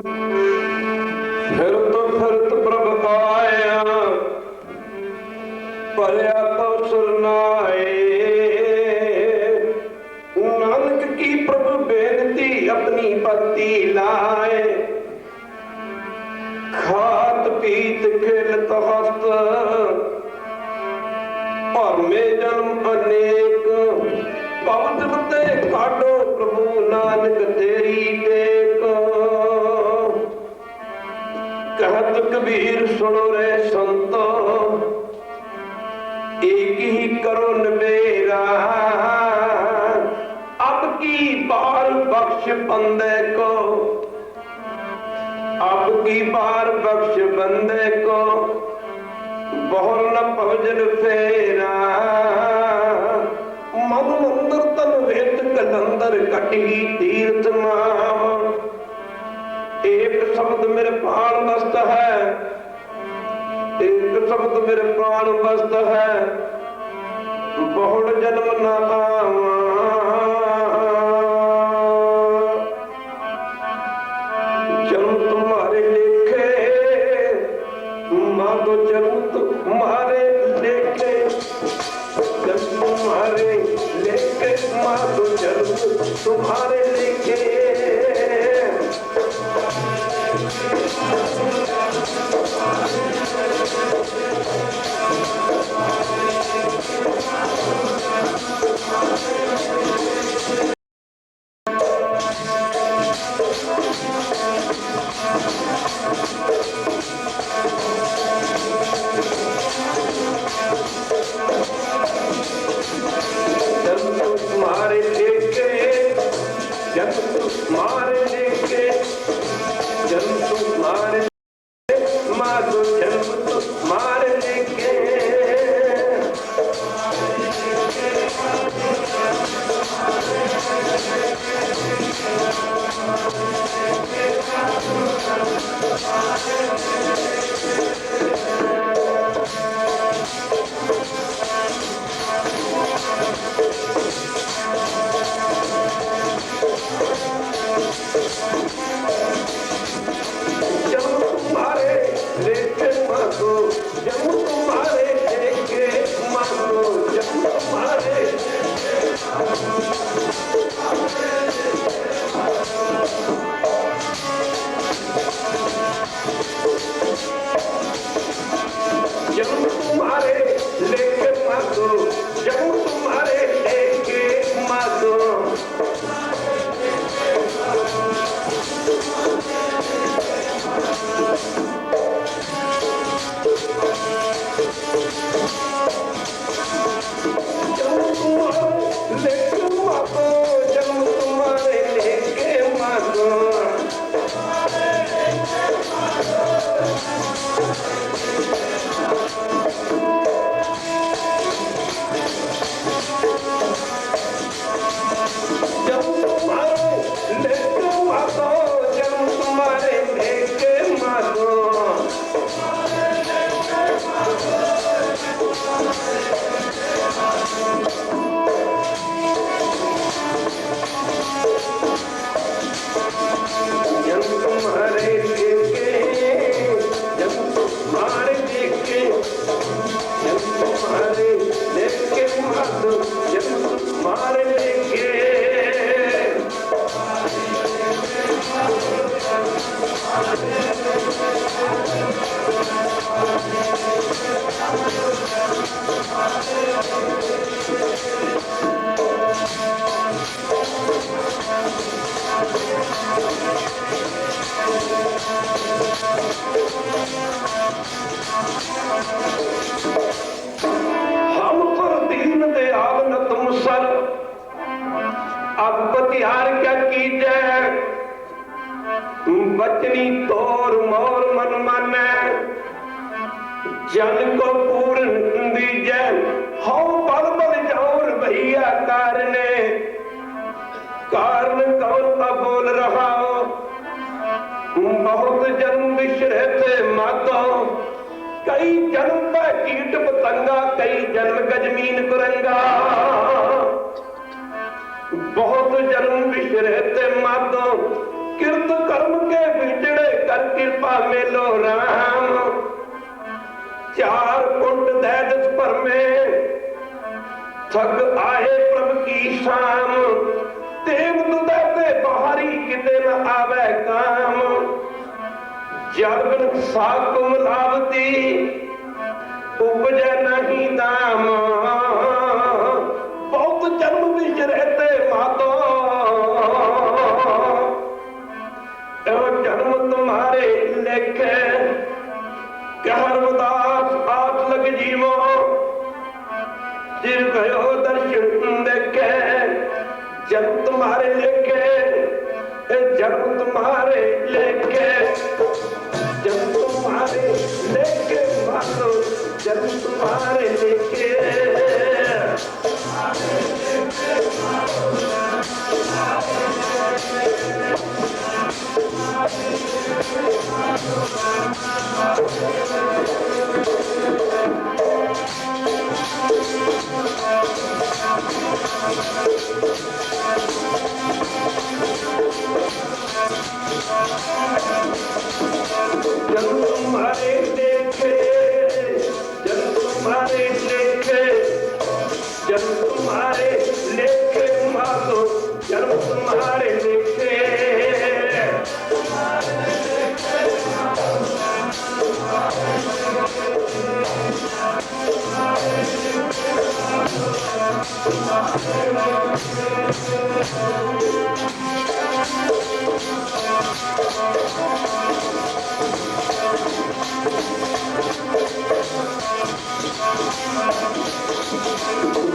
फिरत प्रभ आया, परया तो सुरनाए। नानक की प्रभु बेनती अपनी भक्ति लाए। खात पीत खेलत हस्त और में जन्म अनेक। पवते काटो प्रभु नानक तेरी टेक। कहत कबीर सुनो रे संतो, एक ही करो नबेरा। अब की बार बख्श बंदे को, अब की बार बख्श बंदे को। बहुर न भजन फेरा। मन मंदिर तन वेत कलंदर कटगी तीर्थ माव। एक शब्द मेरे प्राण बस्त है, एक शब्द मेरे प्राण बस्त है। बहुड़ जन्म न आवा। जन्म तुम्हारे लेखे, माधो जन्म तुम्हारे लेखे। जन्म तुम्हारे लेखे, माधो जन्म तुम्हारे लेखे। बचनी तोर मोर मन माने। जन को पूर्ण दीजै, हो बल बल जोर भैया कारने। कारण कौन बोल रहा हो, बहुत जन्म बिछड़े थे मातो। कई जन्म पे कीट पतंगा, कई जन्म गजमीन कुरंगा। बहुत जन्म बिछड़े थे मातो, किरत कर्म के बिछड़े मिलो राम, चार कुंड दैदस भरमे, थक आए प्रभ की शाम, देव दुदैते बाहरी किते न आवे काम, जब साग मिलावती उपजै नहीं दाम, बहुत जन्म विच रहते मातो, जन्म तुम्हारे लेखे कहर उदास आस लग जीवो, सिर भयो दर्शन देखे, जन्म तुम्हारे लेखे, जन्म तुम्हारे लेखे, जन्म तुम्हारे लेके मानो, जन्म तुम्हारे लेके जन्म तुम्हारे लेके, जन्म तुम्हारे लेके, जन्म तुम्हारे लेके मानो, जन्म तुम्हारे लेके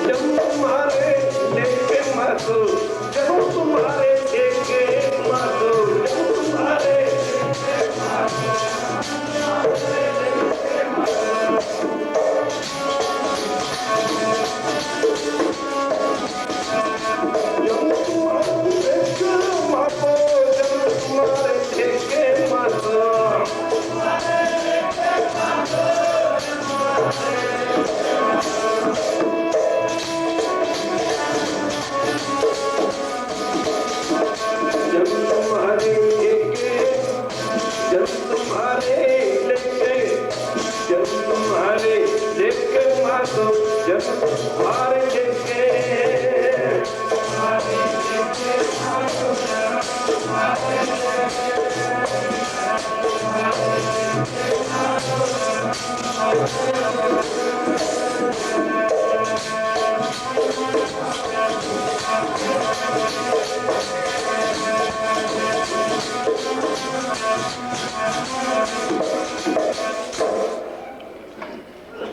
जन्म तुम्हारे लेके मानो, जन्म तुम्हारे लेके मानो, जन्म तुम्हारे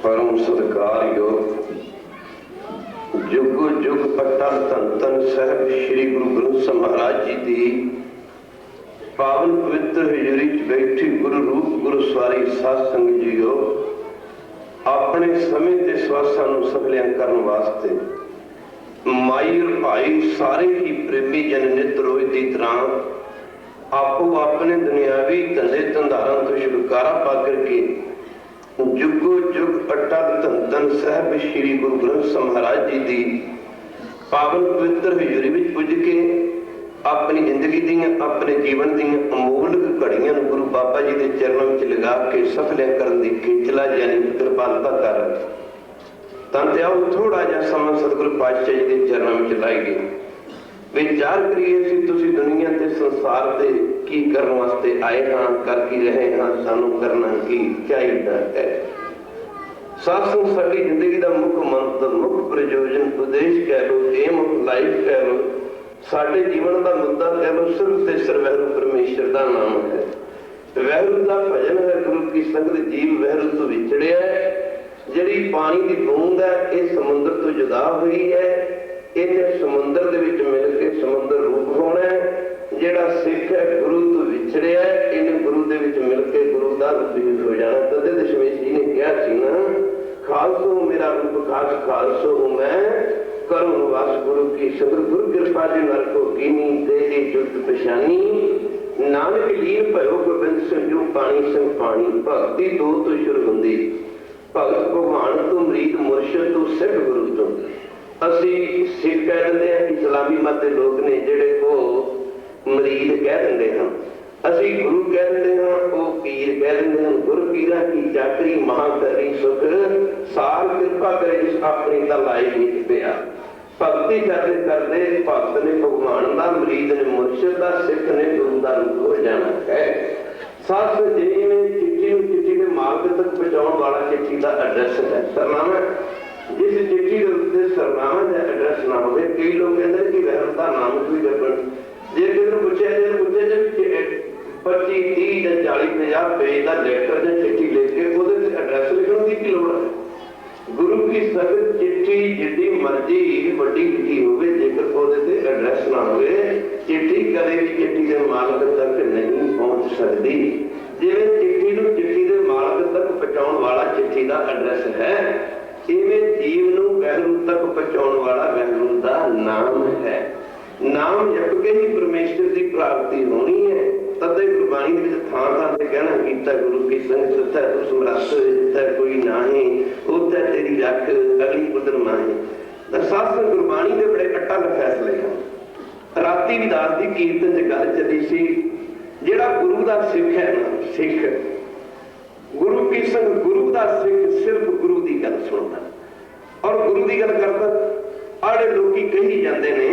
परम सत्कारयोग जुग जुग अटल धन धन साहिब श्री गुरु ग्रंथ ਸਾਹਿਬ महाराज जी की पावन पवित्र हजूरी च बैठी गुरु रूप गुरु सवारी साध संगत जीओ, अपने समय के सवासां नूं सफलियां करन वास्ते माई और भाई सारे ही प्रेमी जन नित रोज की तरह आपो अपने दुनियावी धंधे धंधारां तो छुटकारा पा करके जुगो जुग अटल धन धन साहिब श्री गुरु ग्रंथ ਸਾਹਿਬ महाराज जी की पावन पवित्र हजूरी में पुज के अपनी जिंदगी दियां अपने जीवन दियां अमोलक घड़ियां गुरु बाबा जी के चरणों में लगा के सफलियां करने की खिंचला यानी कृपालता कर तन आओ थोड़ा जा समा सतगुरु पातशाह जी के चरणों में लाइए। विचार करिए सी तुसी दुनिया ते संसार ते की करने वास्ते आए हाँ, कर की रहे हाँ, सानू करना की चाहिए है। सासू साडी जिंदगी का मुख्य मंत्र मुख्य प्रयोजन उद्देश्य कह लो, एम ऑफ लाइफ कह लो, साडे जीवन का मुद्दा कह लो, सिर्फ ते सिर वैरू परमेश्वर का नाम है। वैरू का भजन है, गुरु की संगत जीव वैरू तो विछड़िया है। जिहड़ी पानी की बूंद है ये समुद्र तो जुदा हुई है, इन्हें समुद्र दे विच मिल के समुद्र रूप होना है। जिहड़ा सिख है गुरु तो विछड़िया है, इन्हें गुरु दे विच मिल के गुरु का रूप हो जाना। तदे दशमेश जी ने कहा सी ना, खालसो मेरा रूप खास खालसो मैं, करो निवास गुरु की सदर गुरु कृपा जी नर को कीनी तेरी जुट पछानी। नानक लीन भयो गोबिंद संजू पानी संग पानी, भक्ति दो तो शुरू हुंदी, भगत भगवान तो मरीद मुर्शद तो सिख गुरु तो। असी सिख कह देंगे, इस्लामी मत के लोग ने जेड़े वो मरीद कह देंगे हैं, ਅਸੀਂ ਗੁਰੂ ਕਹਿੰਦੇ ਹਾਂ, ਉਹ ਪੀਰ ਕਹਿੰਦੇ ਹਨ। ਗੁਰ ਪੀਰਾਂ ਕੀ ਚਾਕਰੀ ਮਹਾਂ ਕਰੀ ਸੁਖ, ਸਾਰ ਕਿਰਪਾ ਕਰੇ ਜਿਸ ਆਪਣੀ ਤਾਂ ਲਾਈ ਨਹੀਂ ਪਿਆ। ਭਗਤੀ ਕਰਦੇ ਕਰਦੇ ਭਗਤ ਨੇ ਭਗਵਾਨ ਦਾ, ਮਰੀਦ ਨੇ ਮੁਰਸ਼ਿਦ ਦਾ, ਸਿੱਖ ਨੇ ਗੁਰੂ ਦਾ ਰੂਪ ਹੋ ਜਾਣਾ ਹੈ। ਸੱਸ ਜਿਵੇਂ ਚਿੱਠੀ ਨੂੰ ਚਿੱਠੀ ਦੇ ਮਾਲਕ ਤੱਕ ਪਹੁੰਚਾਉਣ ਵਾਲਾ ਚਿੱਠੀ ਦਾ ਐਡਰੈਸ ਹੈ, ਸਰਨਾਮਾ। ਜਿਸ ਚਿੱਠੀ ਦੇ ਉੱਤੇ ਸਰਨਾਮੇ ਦਾ ਐਡਰੈਸ ਨਾ ਹੋਵੇ, ਕਈ ਲੋਕ ਕਹਿੰਦੇ ਕਿ ਵਹਿਮ ਦਾ ਨਾਮ ਕੋਈ ਲੱਭਣ। ਜੇ ਕਿਸੇ ਨੂੰ ਪੁੱਛਿਆ ਜੇ 25, 30 ਜਾਂ 40, 50 ਪੇਜ ਦਾ ਲੈਟਰ ਜਾਂ ਚਿੱਠੀ ਲਿਖ ਕੇ ਉਹਦੇ ਤੇ ਐਡਰੈਸ ਲਿਖਣ ਦੀ ਕੀ ਲੋੜ ਹੈ? ਗੁਰੂ ਕੀ ਸੰਗਤ ਚਿੱਠੀ ਜਿੱਡੀ ਮਰਜ਼ੀ ਵੱਡੀ ਲਿਖੀ ਹੋਵੇ, ਜੇਕਰ ਉਹਦੇ ਤੇ ਐਡਰੈਸ ਨਾ ਹੋਵੇ, ਚਿੱਠੀ ਕਦੇ ਵੀ ਚਿੱਠੀ ਦੇ ਮਾਲਕ ਤੱਕ ਨਹੀਂ ਪਹੁੰਚ ਸਕਦੀ। ਜਿਵੇਂ ਚਿੱਠੀ ਨੂੰ ਚਿੱਠੀ ਦੇ ਮਾਲਕ ਤੱਕ ਪਹੁੰਚਾਉਣ ਵਾਲਾ ਚਿੱਠੀ ਦਾ ਐਡਰੈਸ ਹੈ, ਇਵੇਂ ਜੀਵ ਨੂੰ ਵਹਿਰੂ ਤੱਕ ਪਹੁੰਚਾਉਣ ਵਾਲਾ ਵਹਿਰੂ ਦਾ ਨਾਮ ਹੈ। ਨਾਮ ਜਪ ਕੇ ਹੀ ਪਰਮੇਸ਼ਰ ਦੀ ਪ੍ਰਾਪਤੀ ਹੋਣੀ ਹੈ। ਤਦੇ ਗੁਰਬਾਣੀ ਦੇ ਵਿੱਚ ਥਾਂ ਥਾਂ ਤੇ ਕਹਿਣਾ ਕੀਤਾ, ਗੁਰੂ ਕੀ ਸੰਗਤ ਸੱਚਾ ਤੂੰ ਸਮਰੱਥ, ਜਿੱਥੇ ਕੋਈ ਨਾਹੀਂ ਉੱਥੇ ਤੇਰੀ ਰੱਖ ਅਗਲੀ ਉਦਰ ਮਾਹੀ। ਦਰਸਾਸ ਗੁਰਬਾਣੀ ਦੇ ਬੜੇ ਅਟਲ ਫੈਸਲੇ ਹਨ। ਰਾਤੀ ਵੀ ਦਾਸ ਦੀ ਕੀਰਤਨ ਚ ਗੱਲ ਚੱਲੀ ਸੀ, ਜਿਹੜਾ ਗੁਰੂ ਦਾ ਸਿੱਖ ਹੈ ਨਾ, ਸਿੱਖ ਗੁਰੂ ਕੀ ਸੰਗਤ ਗੁਰੂ ਦਾ ਸਿੱਖ ਸਿਰਫ ਗੁਰੂ ਦੀ ਗੱਲ ਸੁਣਦਾ ਔਰ ਗੁਰੂ ਦੀ ਗੱਲ ਕਰਦਾ। ਆੜੇ ਲੋਕੀ ਕਹੀ ਜਾਂਦੇ ਨੇ,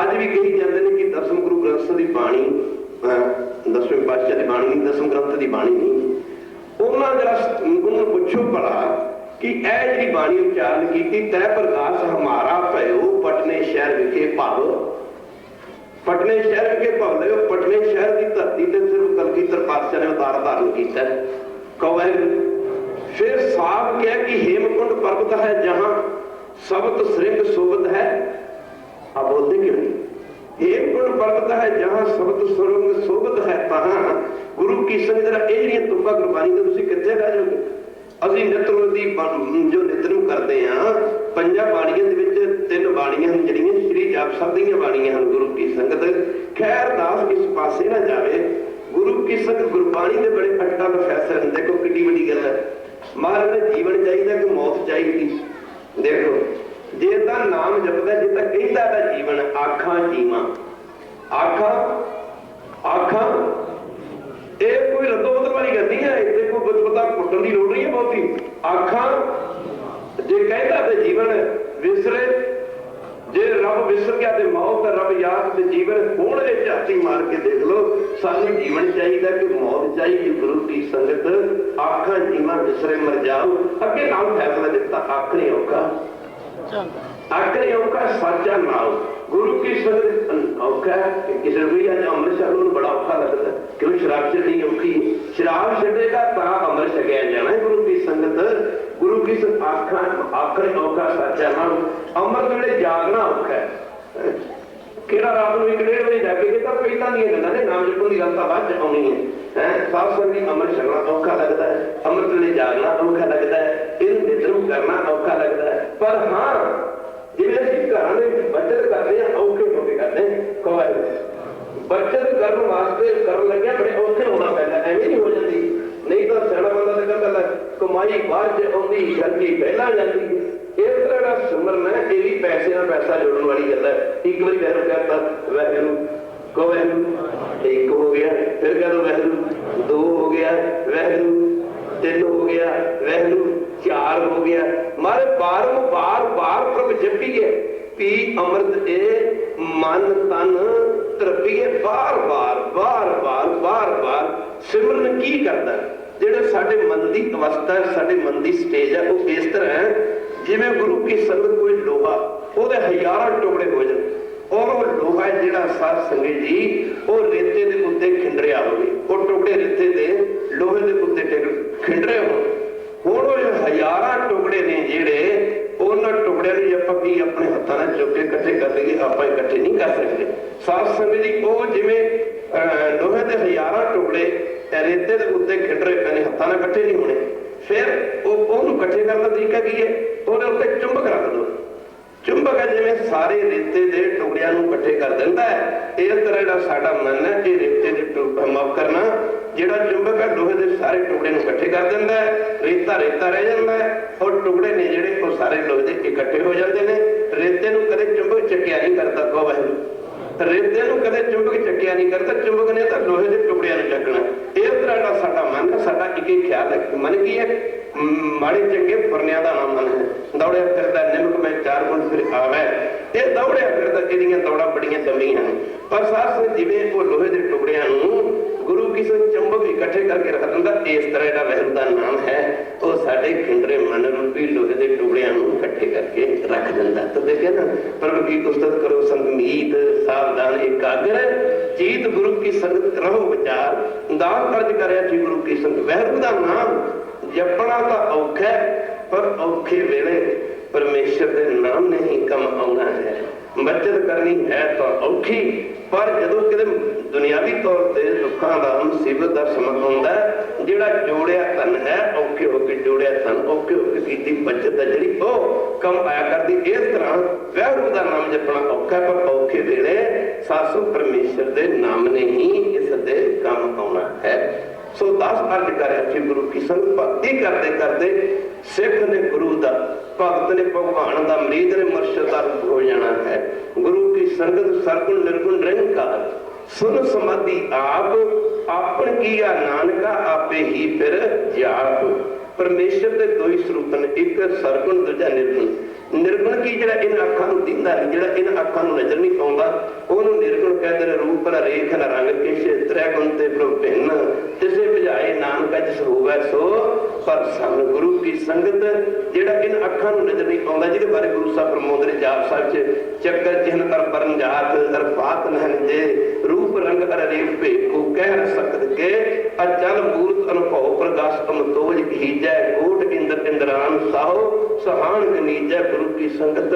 ਅੱਜ ਵੀ ਕਹੀ ਜਾਂਦੇ ਨੇ ਕਿ ਦਸਮ ਗੁਰੂ ਗ੍ਰੰਥ ਸਾਹਿਬ ਦੀ ਬਾਣੀ, ਦਸਵੇਂ ਪਾਤਸ਼ਾਹ ਦੀ ਬਾਣੀ ਨਹੀਂ, ਦਸਮ ਗ੍ਰੰਥ ਦੀ ਬਾਣੀ ਨਹੀਂ। ਉਹਨਾਂ ਜਰਾ ਉਹਨੂੰ ਪੁੱਛੋ ਭਲਾ ਕਿ ਇਹ ਜਿਹੜੀ ਬਾਣੀ ਉਚਾਰਨ ਕੀਤੀ, ਤੈ ਪ੍ਰਕਾਸ਼ ਹਮਾਰਾ ਭਇਓ ਪਟਨੇ ਸ਼ਹਿਰ ਵਿਖੇ ਭਵ। ਪਟਨੇ ਸ਼ਹਿਰ ਵਿਖੇ ਭਵ ਲਿਓ। ਪਟਨੇ ਸ਼ਹਿਰ ਦੀ ਧਰਤੀ ਤੇ ਸਿਰਫ ਕਲਗੀਧਰ ਪਾਤਸ਼ਾਹ ਨੇ ਅਵਤਾਰ ਧਾਰਨ ਕੀਤਾ। ਕੌਣ? ਫਿਰ ਸਾਫ ਕਿਹਾ ਕਿ ਹੇਮਕੁੰਡ ਪਰਬਤ ਹੈ ਜਹਾਂ ਸਬਤ ਸ੍ਰਿੰਗ ਸੋਭਤ ਹੈ। आप बोलते क्यों नहीं? हेमकुंड पर्वत है जहां शब्द स्वरूप शोभत है, तहां गुरु की संगत। जरा ਇਹ ਜਿਹੜੀਆਂ ਤੁਕਾਂ ਗੁਰਬਾਣੀ ਦੇ ਤੁਸੀਂ ਕਿੱਥੇ ਰਹਿ ਜਾਓਗੇ? ਅਸੀਂ ਨਿਤਨੇਮ ਦੀ ਜੋ ਨਿਤਨੇਮ ਕਰਦੇ ਹਾਂ, ਪੰਜਾਂ ਬਾਣੀਆਂ ਦੇ ਵਿੱਚ 3 ਬਾਣੀਆਂ ਹਨ ਜਿਹੜੀਆਂ ਸ੍ਰੀ ਜਪ ਸਾਹਿਬ ਦੀਆਂ ਬਾਣੀਆਂ ਹਨ। ਗੁਰੂ ਕੀ ਸੰਗਤ ਖੈਰ ਦਾਸ ਇਸ ਪਾਸੇ ਨਾ ਜਾਵੇ। ਗੁਰੂ ਕੀ ਸੰਗਤ ਗੁਰਬਾਣੀ ਦੇ ਬੜੇ ਅਟਲ ਫੈਸਲੇ ਹਨ। ਦੇਖੋ ਕਿੰਨੀ ਵੱਡੀ ਗੱਲ ਹੈ। ਮਹਾਰਾਜ ਨੇ ਜੀਵਨ ਚਾਹੀਦਾ ਕਿ ਮੌਤ ਚਾਹੀਦੀ? ਦੇਖੋ, ਜੇ ਤਾਂ ਨਾਮ ਜਪਦਾ, ਜੇ ਤਾਂ ਕਹਿੰਦਾ ਦਾ ਜੀਵਨ ਆਖਾਂ ਜੀਵਾਂ, ਆਖਾਂ ਇਹ ਕੋਈ ਰਤੋਬਤ ਵਾਲੀ ਗੱਲ ਨਹੀਂ ਹੈ। ਇੱਥੇ ਕੋਈ ਬੁੱਧਪਤਾ ਕੁੱਟਣ ਦੀ ਲੋੜ ਨਹੀਂ ਹੈ ਬਹੁਤੀ। ਆਖਾਂ ਜੇ ਕਹਿੰਦਾ ਤੇ ਜੀਵਨ ਵਿਸਰੇ, ਜੇ ਰੱਬ ਵਿਸਰ ਗਿਆ ਤੇ ਮੌਤ, ਰੱਬ ਯਾਦ ਤੇ ਜੀਵਨ। ਹੁਣ ਇਹ ਝਾਤੀ ਮਾਰ ਕੇ ਦੇਖ ਲਓ, ਸਾਨੂੰ ਜੀਵਨ ਚਾਹੀਦਾ ਕਿ ਮੌਤ ਚਾਹੀਦੀ? ਗੁਰੂ ਕੀ ਸੰਗਤ ਆਖਾਂ ਜੀਵਾਂ ਵਿਸਰੇ ਮਰ ਜਾਓ। ਅੱਗੇ ਨਾਲ ਫੈਸਲਾ ਦਿੱਤਾ, ਆਖਣੇ ਔਖਾ, ਆਖਣੇ ਔਖਾ ਸਾਚਾ ਨਾਮ। ਗੁਰੂ ਕੀ ਸੰਗਤ ਔਖਾ। ਕਿਸੇ ਨੂੰ ਵੀ ਅੱਜ ਅੰਮ੍ਰਿਤ ਛਕਣ ਨੂੰ ਬੜਾ ਔਖਾ ਲੱਗਦਾ, ਕਿਉਂ? ਸ਼ਰਾਬ ਛੱਡਣੀ ਔਖੀ। ਸ਼ਰਾਬ ਛੱਡੇਗਾ ਤਾਂ ਅੰਮ੍ਰਿਤ ਛਕਿਆ ਜਾਣਾ। ਗੁਰੂ ਕੀ ਸੰਗਤ, ਗੁਰੂ ਕੀ ਸੰਗਤ ਆਖਣੇ ਔਖਾ ਸਾਚਾ ਨਾਮ। ਅੰਮ੍ਰਿਤ ਵੇਲੇ ਜਾਗਣਾ ਔਖਾ ਹੈ। ਕਿਹੜਾ ਰਾਤ ਨੂੰ 1-1.5 ਵਜੇ ਜਾ ਕੇ ਤਾਂ ਪਹਿਲਾਂ ਦੀਆਂ ਗੱਲਾਂ ਨੇ, ਨਾਮ ਜਪਣ ਦੀ ਗੱਲ ਤਾਂ ਬਾਅਦ ਚ ਆਉਣੀ ਹੈ। ਸਾਧ ਸੰਗਤ ਦੀ ਅੰਮ੍ਰਿਤ ਛਕਣਾ ਔਖਾ ਲੱਗਦਾ ਹੈ, ਅੰਮ੍ਰਿਤ ਵੇਲੇ ਜਾਗਣਾ ਔਖਾ ਲੱਗਦਾ ਹੈ, ਇਹਨੂੰ ਨਿਤਨੇਮ ਕਰਨਾ ਔਖਾ ਲੱਗਦਾ ਹੈ। ਪਰ ਹਾਂ, ਜਿਵੇਂ ਅਸੀਂ ਘਰਾਂ ਦੇ ਵਿੱਚ ਬੱਚਤ ਕਰਦੇ ਹਾਂ, ਔਖੇ ਹੋ ਕੇ ਕਰਦੇ ਹਾਂ। ਬੱਚਤ ਕਰਨ ਵਾਸਤੇ ਕਰਨ ਲੱਗਿਆ ਬੜੇ ਔਖੇ ਹੋਣਾ ਪੈਂਦਾ, ਐਵੇਂ ਨਹੀਂ ਹੋ ਜਾਂਦੀ। ਨਹੀਂ ਤਾਂ ਸਿਆਣਾ ਬੰਦਾ ਤਾਂ ਕਹਿੰਦਾ ਕਮਾਈ ਬਾਅਦ ਚ ਆਉਂਦੀ, ਖਰਚੀ ਪਹਿਲਾਂ ਜਾਂਦੀ। ਇਸ ਤਰ੍ਹਾਂ ਦਾ ਸਿਮਰਨ ਹੈ, ਇਹ ਵੀ ਪੈਸੇ ਨਾਲ ਪੈਸਾ ਜੋੜਨ ਵਾਲੀ ਗੱਲ ਹੈ। ਇੱਕ ਵਾਰੀ ਵੈਰੂ ਕਹਿਤਾ ਵੈਰੂ, ਕਹੋ ਵੈਰੂ, 1 ਹੋ ਗਿਆ, ਫਿਰ ਕਹਿ ਦੋ ਵੈਰੂ 2 ਹੋ ਗਿਆ, ਵੈਰੂ 3 ਹੋ ਗਿਆ, ਵੈਰੂ 4 ਹੋ ਗਿਆ। ਮਾਰੇ ਬਾਰ ਪ੍ਰਭ ਜਪੀਏ, ਪੀ ਅੰਮ੍ਰਿਤ ਇਹ ਮਨ ਤਨ ਤਰਪੀਏ। ਬਾਰ ਸਿਮਰਨ ਕੀ ਕਰਦਾ? ਜਿਹੜੇ ਸਾਡੇ ਮਨ ਦੀ ਅਵਸਥਾ, ਸਾਡੇ ਮਨ ਦੀ ਸਟੇਜ ਹੈ, ਉਹ ਇਸ ਤਰ੍ਹਾਂ ਹੈ ਜਿਵੇਂ ਗੁਰੂ ਕੀ ਸੰਗਤ ਕੋਈ ਲੋਹਾ, ਉਹਦੇ ਹਜ਼ਾਰਾਂ ਟੁਕੜੇ ਹੋ ਜਾਣ। ਉਹ ਲੋਹਾ ਜਿਹੜਾ ਸਾਧ ਸੰਗਤ ਜੀ, ਉਹ ਰੇਤੇ ਦੇ ਉੱਤੇ ਖਿੰਡਰਿਆ ਹੋਵੇ, ਉਹ ਟੁਕੜੇ ਰੇਤੇ ਦੇ ਲੋਹੇ ਦੇ ਉੱਤੇ ਖਿੰਡਰੇ ਹੋਣ। ਹੁਣ ਉਹ ਹਜ਼ਾਰਾਂ ਟੁਕੜੇ ਨੇ ਜਿਹੜੇ, ਉਹਨਾਂ ਟੁਕੜਿਆਂ ਨੂੰ ਆਪਾਂ ਕੀ ਆਪਣੇ ਹੱਥਾਂ ਨਾਲ ਚੁੱਕ ਕੇ ਇਕੱਠੇ ਕਰ ਲਈਏ? ਆਪਾਂ ਇਕੱਠੇ ਨਹੀਂ ਕਰ ਸਕਦੇ। ਸਾਧ ਸੰਗਤ ਜੀ, ਉਹ ਜਿਵੇਂ ਲੋਹੇ ਦੇ ਹਜ਼ਾਰਾਂ ਟੁਕੜੇ ਰੇਤੇ ਦੇ ਉੱਤੇ ਖਿੰਡਰੇ ਪਏ ਨੇ, ਹੱਥਾਂ ਨਾਲ ਇਕੱਠੇ ਨਹੀਂ ਹੋਣੇ। ਫਿਰ ਉਹਨੂੰ ਇਕੱਠੇ ਕਰਨ ਦਾ ਤਰੀਕਾ ਕੀ ਹੈ? ਉਹਦੇ ਉੱਤੇ ਚੁੰਬਕ ਰੱਖ ਦਿਓ। ਚੁੰਬਕ ਹੈ ਜਿਵੇਂ ਸਾਰੇ ਰੇਤੇ ਦੇ ਟੁਕੜਿਆਂ ਨੂੰ ਇਕੱਠੇ ਕਰ ਦਿੰਦਾ ਹੈ, ਇਸ ਤਰ੍ਹਾਂ ਜਿਹੜਾ ਸਾਡਾ ਮਨ ਹੈ, ਇਹ ਰੇਤੇ ਦੇ ਮਾਫ ਕਰਨਾ, ਜਿਹੜਾ ਚੁੰਬਕ ਹੈ ਲੋਹੇ ਦੇ ਸਾਰੇ ਟੁਕੜੇ ਨੂੰ ਇਕੱਠੇ ਕਰ ਦਿੰਦਾ ਹੈ। ਰੇਤਾ ਰਹਿ ਜਾਂਦਾ ਹੈ, ਔਰ ਟੁਕੜੇ ਨੇ ਜਿਹੜੇ ਉਹ ਸਾਰੇ ਲੋਹੇ ਦੇ ਇਕੱਠੇ ਹੋ ਜਾਂਦੇ ਨੇ। ਰੇਤੇ ਨੂੰ ਕਦੇ ਚੁੰਬਕ ਚੱਕਿਆ ਨਹੀਂ ਕਰਦਾ। ਕਹੋ ਵਾਹਿਗੁਰੂ। ਰੇਤੇ ਨੂੰ ਕਦੇ ਚੁੰਬਕ ਚੱਕਿਆ ਨਹੀਂ ਕਰਦਾ। ਚੁੰਬਕ ਨੇ ਤਾਂ ਲੋਹੇ ਦੇ ਟੁਕੜਿਆਂ ਨੂੰ साडा एक ही ख्याल है कि मन की है माड़े चंगे फरनिया का नाम मन है। दौड़िया फिरदा निमक में 4 गुण फिर आवे, ये दौड़िया फिरदा इहदियां दौड़ां बड़ियां लंबीआं हैं। पर साध संगत जिवें वो लोहे के टुकड़ियां नूं गुरु किसी चंबक इकट्ठे करके रख दिंदा, इस तरह का वहम का नाम है वो साडे खिंडरे मन रूपी लोहे के टुकड़ियां नूं इकट्ठे करके रख दिंदा। तो देखे ना, प्रभु की उस्तत करो संगमीत, सावधान एकाग्र, जीत गुरु की संगत रहो विचार, दान कर्ज करया जी गुरु की संगत। वहम का नाम जपना तो औखा है, पर औखे वेले परमेश्वर के नाम ने ही कम आना है। बचत करनी है तो औखी, पर जदों किते दुनियावी तौर पर दुखों का मुसीबत का समा आउंदा है, जिहड़ा जोड़िया धन है औखे होके जोड़िया धन औखे होके कीती बचत है जिहड़ी वो कम आया करदी। इस तरह वाहिगुरू का नाम जपना औखा, पर औखे वेले सासो परमेश्वर के नाम ने ही इस दे कम आउना है। सो दास अर्ज करे गुरु की संग भक्ति करते करते सिख ने गुरु दा, भगत ने भगवान दा, मरीद ने मुर्शद दा रूप हो जाना है। गुरु की संगत सरगुण निर्गुण निरंकार, सुन समाधि आप, आपन किया नानका आपे ही फिर जाप। परमेश्वर के दो ही स्वरूप ने, एक सरगुण दूजा निर्गुण। निर्गुण की जिहड़ा इन अखां नूं दिंदा नहीं, जिहड़ा इन अखां नूं नजर नहीं आउंदा, ओनूं निर्गुण कहते ने। रूप न रेख न रंग किश, त्रै गुण ते प्रभु भिन्न, तिसे बुझाए नानका जिस होवै सो प्रसन्न। गुरु की संगत जिहड़ा इन अखां नूं नजर नहीं आउंदा, जिहदे बारे गुरु साहब फरमाउंदे ने जाप साहिब च, चक्कर चिन्ह अर बरन जात अर फात नहन जे, रूप रंग अर रेख भेख को कह न सकत के, अचल मूर्त अनुभव प्रकाश अमतोज कीजै, कोट इंद्र इंद्रान साहो सहान गनीजै। गुरु की संगत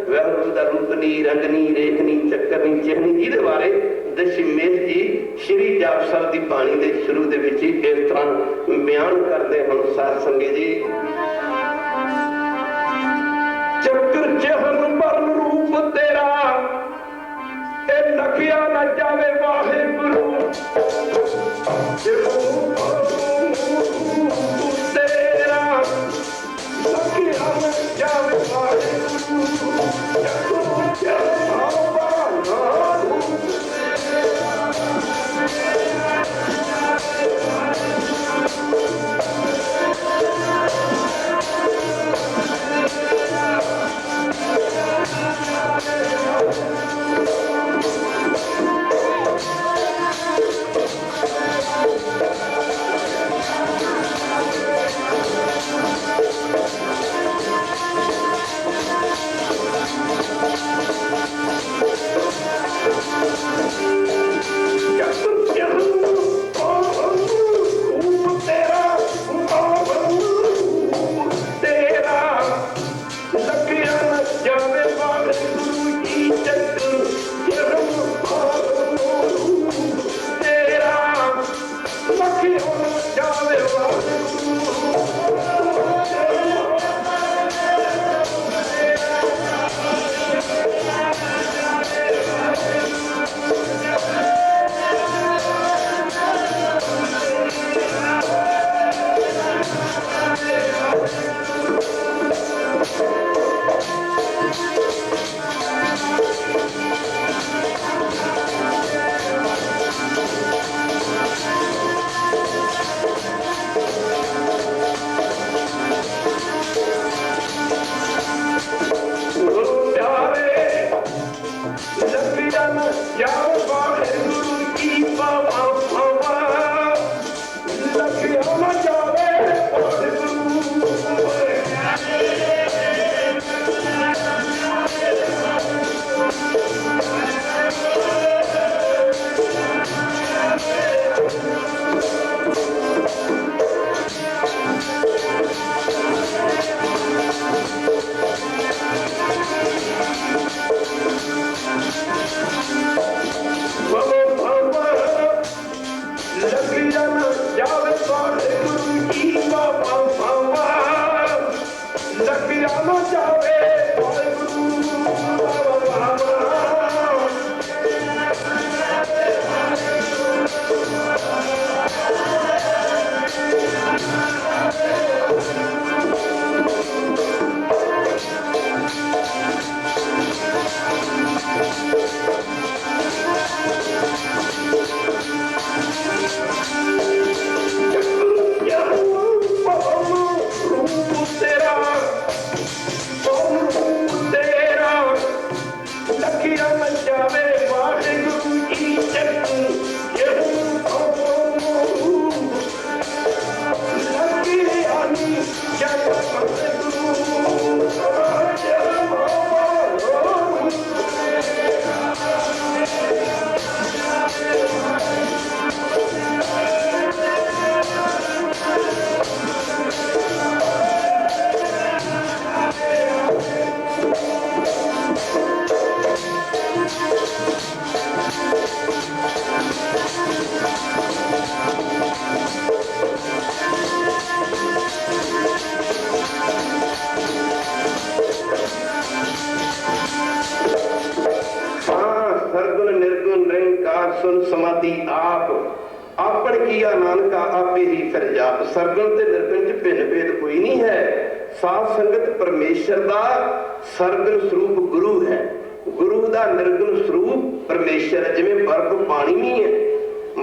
वाहिगुरू दा रूप नी, रंग नी, रेख नी, चक्कर नी, चिन्ह नी, जिहदे बारे दशमेश जी श्री जाप साहिब की बाणी के शुरू दे विच इस तरह बयान करते हैं। साध संगत जी, चक्कर चिन्ह बरन रूप तेरा, ए लखिया न जावे वाहिगुरू, तेरा लखिया न जावे वाहिगुरू, चक्कर चिन्ह बरन रूप आपन किया नानका आपे ही फिर जाप। सरगुण ते निर्गुण च भिन्न भेद कोई नहीं है। साध संगत परमेश्वर दा सरगुण स्वरूप गुरु है, गुरु दा निर्गुण स्वरूप परमेश्वर है। जिवें बर्फ पानी नहीं है,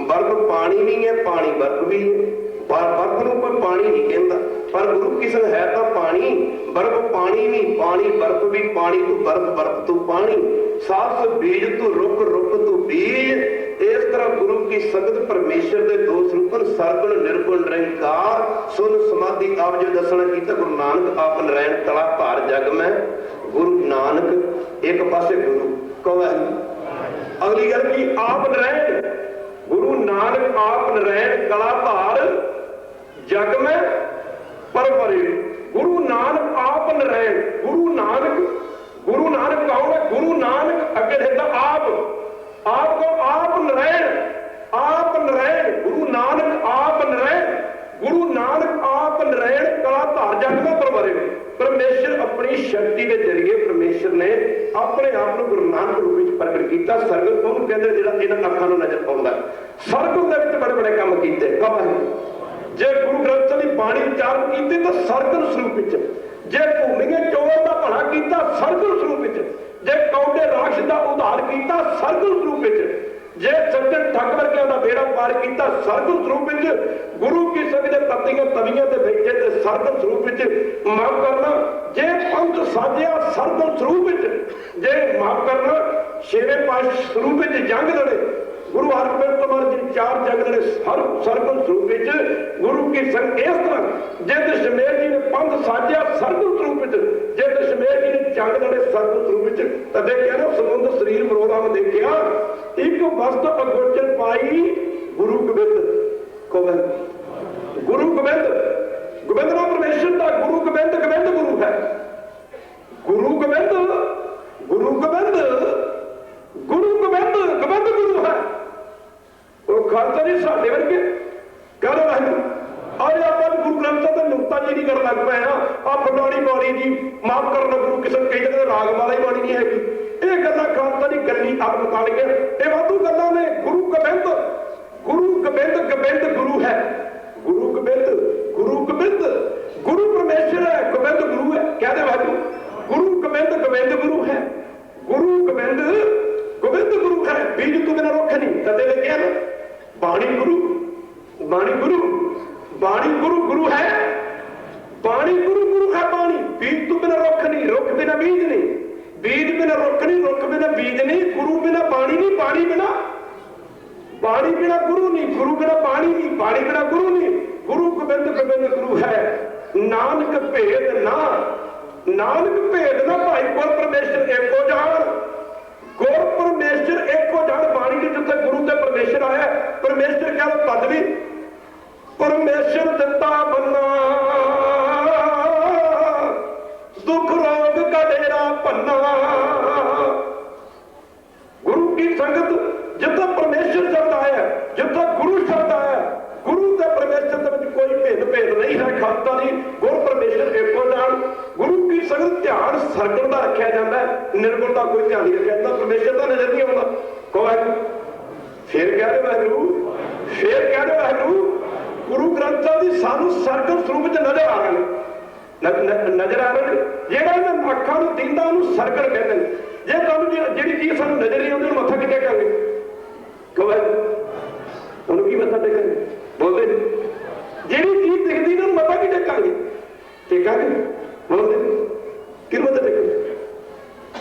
बर्फ पानी नहीं है, पानी बर्फ भी है। बर्फ नूं कोई पानी नहीं कहता, पर गुरु किस्म है तो पानी। बर्फ पानी नहीं, पानी बर्फ भी, पानी तो बर्फ, बर्फ तो पानी। सास बीज तो रुख, रुख तो बीज। इस तरह गुरु की संगत परमेश्वर के दो स्वरूप सरगुण निर्गुण निरंकार सुन समाधि आप जो दसना किया। गुरु नानक आप नरैण तला भार जग में। गुरु नानक एक पासे गुरु कौन है, अगली गल की आप नरैण। गुरु नानक आप नरैण कला भार जग में पर परे। गुरु नानक आप नरैण। गुरु नानक कौन है? गुरु नानक अगे रहता आप को आप नरैण, आप नरैण। गुरु नानक आप नरैण, गुरु नानक आप नरैण कला धार जग में पर परे। परमेश्वर अपनी शक्ति के जरिए परमेश्वर ने अपने आप को गुरु नानक रूप में प्रगट किया। सरगुण कौन कहते जिहड़ा इन्हां अखां नूं नजर आउंदा। सरगुण दे विच बड़े बड़े काम कीते। कब जे गुरु ग्रंथ दी बाणी उचारण कीती तो सरगुण स्वरूप विच। जे भूमिगे चोर दा भला कीता सरगुण स्वरूप विच। जे कौडे राक्ष दा उद्धार कीता सरगुण स्वरूप विच। जे सज्जन ठग वर्गियां दा बेड़ा पार कीता सरगुण स्वरूप विच। गुरु की संगत दे पत्तियां तवियां ते बैठे ते सरगुण स्वरूप विच माफ करना। जे पंथ साजिया सरगुण स्वरूप विच। जे माफ करना छेवें पातशाह स्वरूप विच जंग लड़े। गुरु हरगोबिंद कौर जी चार जग लड़े सरगुण स्वरूप विच। गुरु की संग इस तरह जे दशमेश जी ने पंथ साजिया सरगुण स्वरूप विच। जे दशमेश जी ने जंग लड़े सरगुण स्वरूप विच। तदे कहना समुद्र शरीर मरोड़ा में देखिया एक वस्त अगोचर पाई गुरु गोबिंद। गोबिंद गुरु गोबिंद, गोबिंद नाम परमेश्वर का। गुरु गोबिंद, गोबिंद गुरु है। गुरु गोबिंद, गुरु गोबिंद, गुरु गोबिंद, गोबिंद गुरु है। वो खालसा जी साडे वर्गे कह रहे और आप गुरु ग्रंथ का नुकता जी नहीं कर लग पे आ फटाड़ी बाणी जी माफ करना। गुरु किस्म कई जगह राग वाला ही बाणी नहीं हैगी। ये गल्लां खालसा जी गली आप बता के ये वाधू गल्लां ने। गुरु गोबिंद, गुरु गोबिंद, गोबिंद गुरु है। गुरु गोबिंद, गुरु गोबिंद, गुरु परमेश्वर है, गोबिंद गुरु है। क्या दे वाधू गुरु गोबिंद, गोबिंद गुरु है। गुरु गोबिंद, गोबिंद गुरु है। बीज तो बिना रुख नहीं। कदे लिखिया ना बाणी गुरु, बाणी गुरु, बाणी गुरु गुरु है। बाणी गुरु गुरु है। बाणी बीज तो बिना रुख नहीं, रुख बिना बीज नहीं, बीज बिना रुख नहीं, रुख बिना बीज नहीं, गुरु बिना बाणी नहीं, बाणी बिना बाणी बिना गुरु नहीं, गुरु बिना बाणी नहीं, बाणी बिना गुरु नहीं। गुरु गोबिंद, गोबिंद गुरु है। नानक भेद ना, नानक भेद ना भाई गुर परमेश्वर एको जान। गुर परमेश्वर एको जान। बाणी के जिथे गुरु ते परमेश्वर आया। परमेश्वर कह लो पदवी परमेश्वर दिता बन्ना दुख रोग का डेरा पन्ना। गुरु की संगत जितना परमेश्वर शब्द आया, जितना गुरु शब्द आया, गुरु के परमेश्वर के कोई भेद भेद नहीं है। खालसा नहीं गुर परमेश्वर एको जान। गुरु की संगत ध्यान सरगुण का रखा जाता है, निर्गुण का कोई ध्यान नहीं रखा जाता। परमेश्वर का नजर नहीं आता। कौन फिर कह रहे वाहिगुरू, फिर कह रहे वाहिगुरू गुरु ग्रंथ साहिब जी सानू सरगुण स्वरूप च नजर आ रहे हैं, नजर आ रहे हैं। जेड़ा इन्हां अखां नूं दिंदा उहनूं सरगुण कहते हैं। जे तुहानूं जिहड़ी चीज सानूं नजर नहीं आउंदी मत्था किते टेकांगे? कौन उहनूं की मत्था टेकांगे? बोलदे जिहड़ी चीज दिखदी इन्हां नूं मत्था की टेकांगे? टेकांगे बोलदे कि मत्था टेकांगे?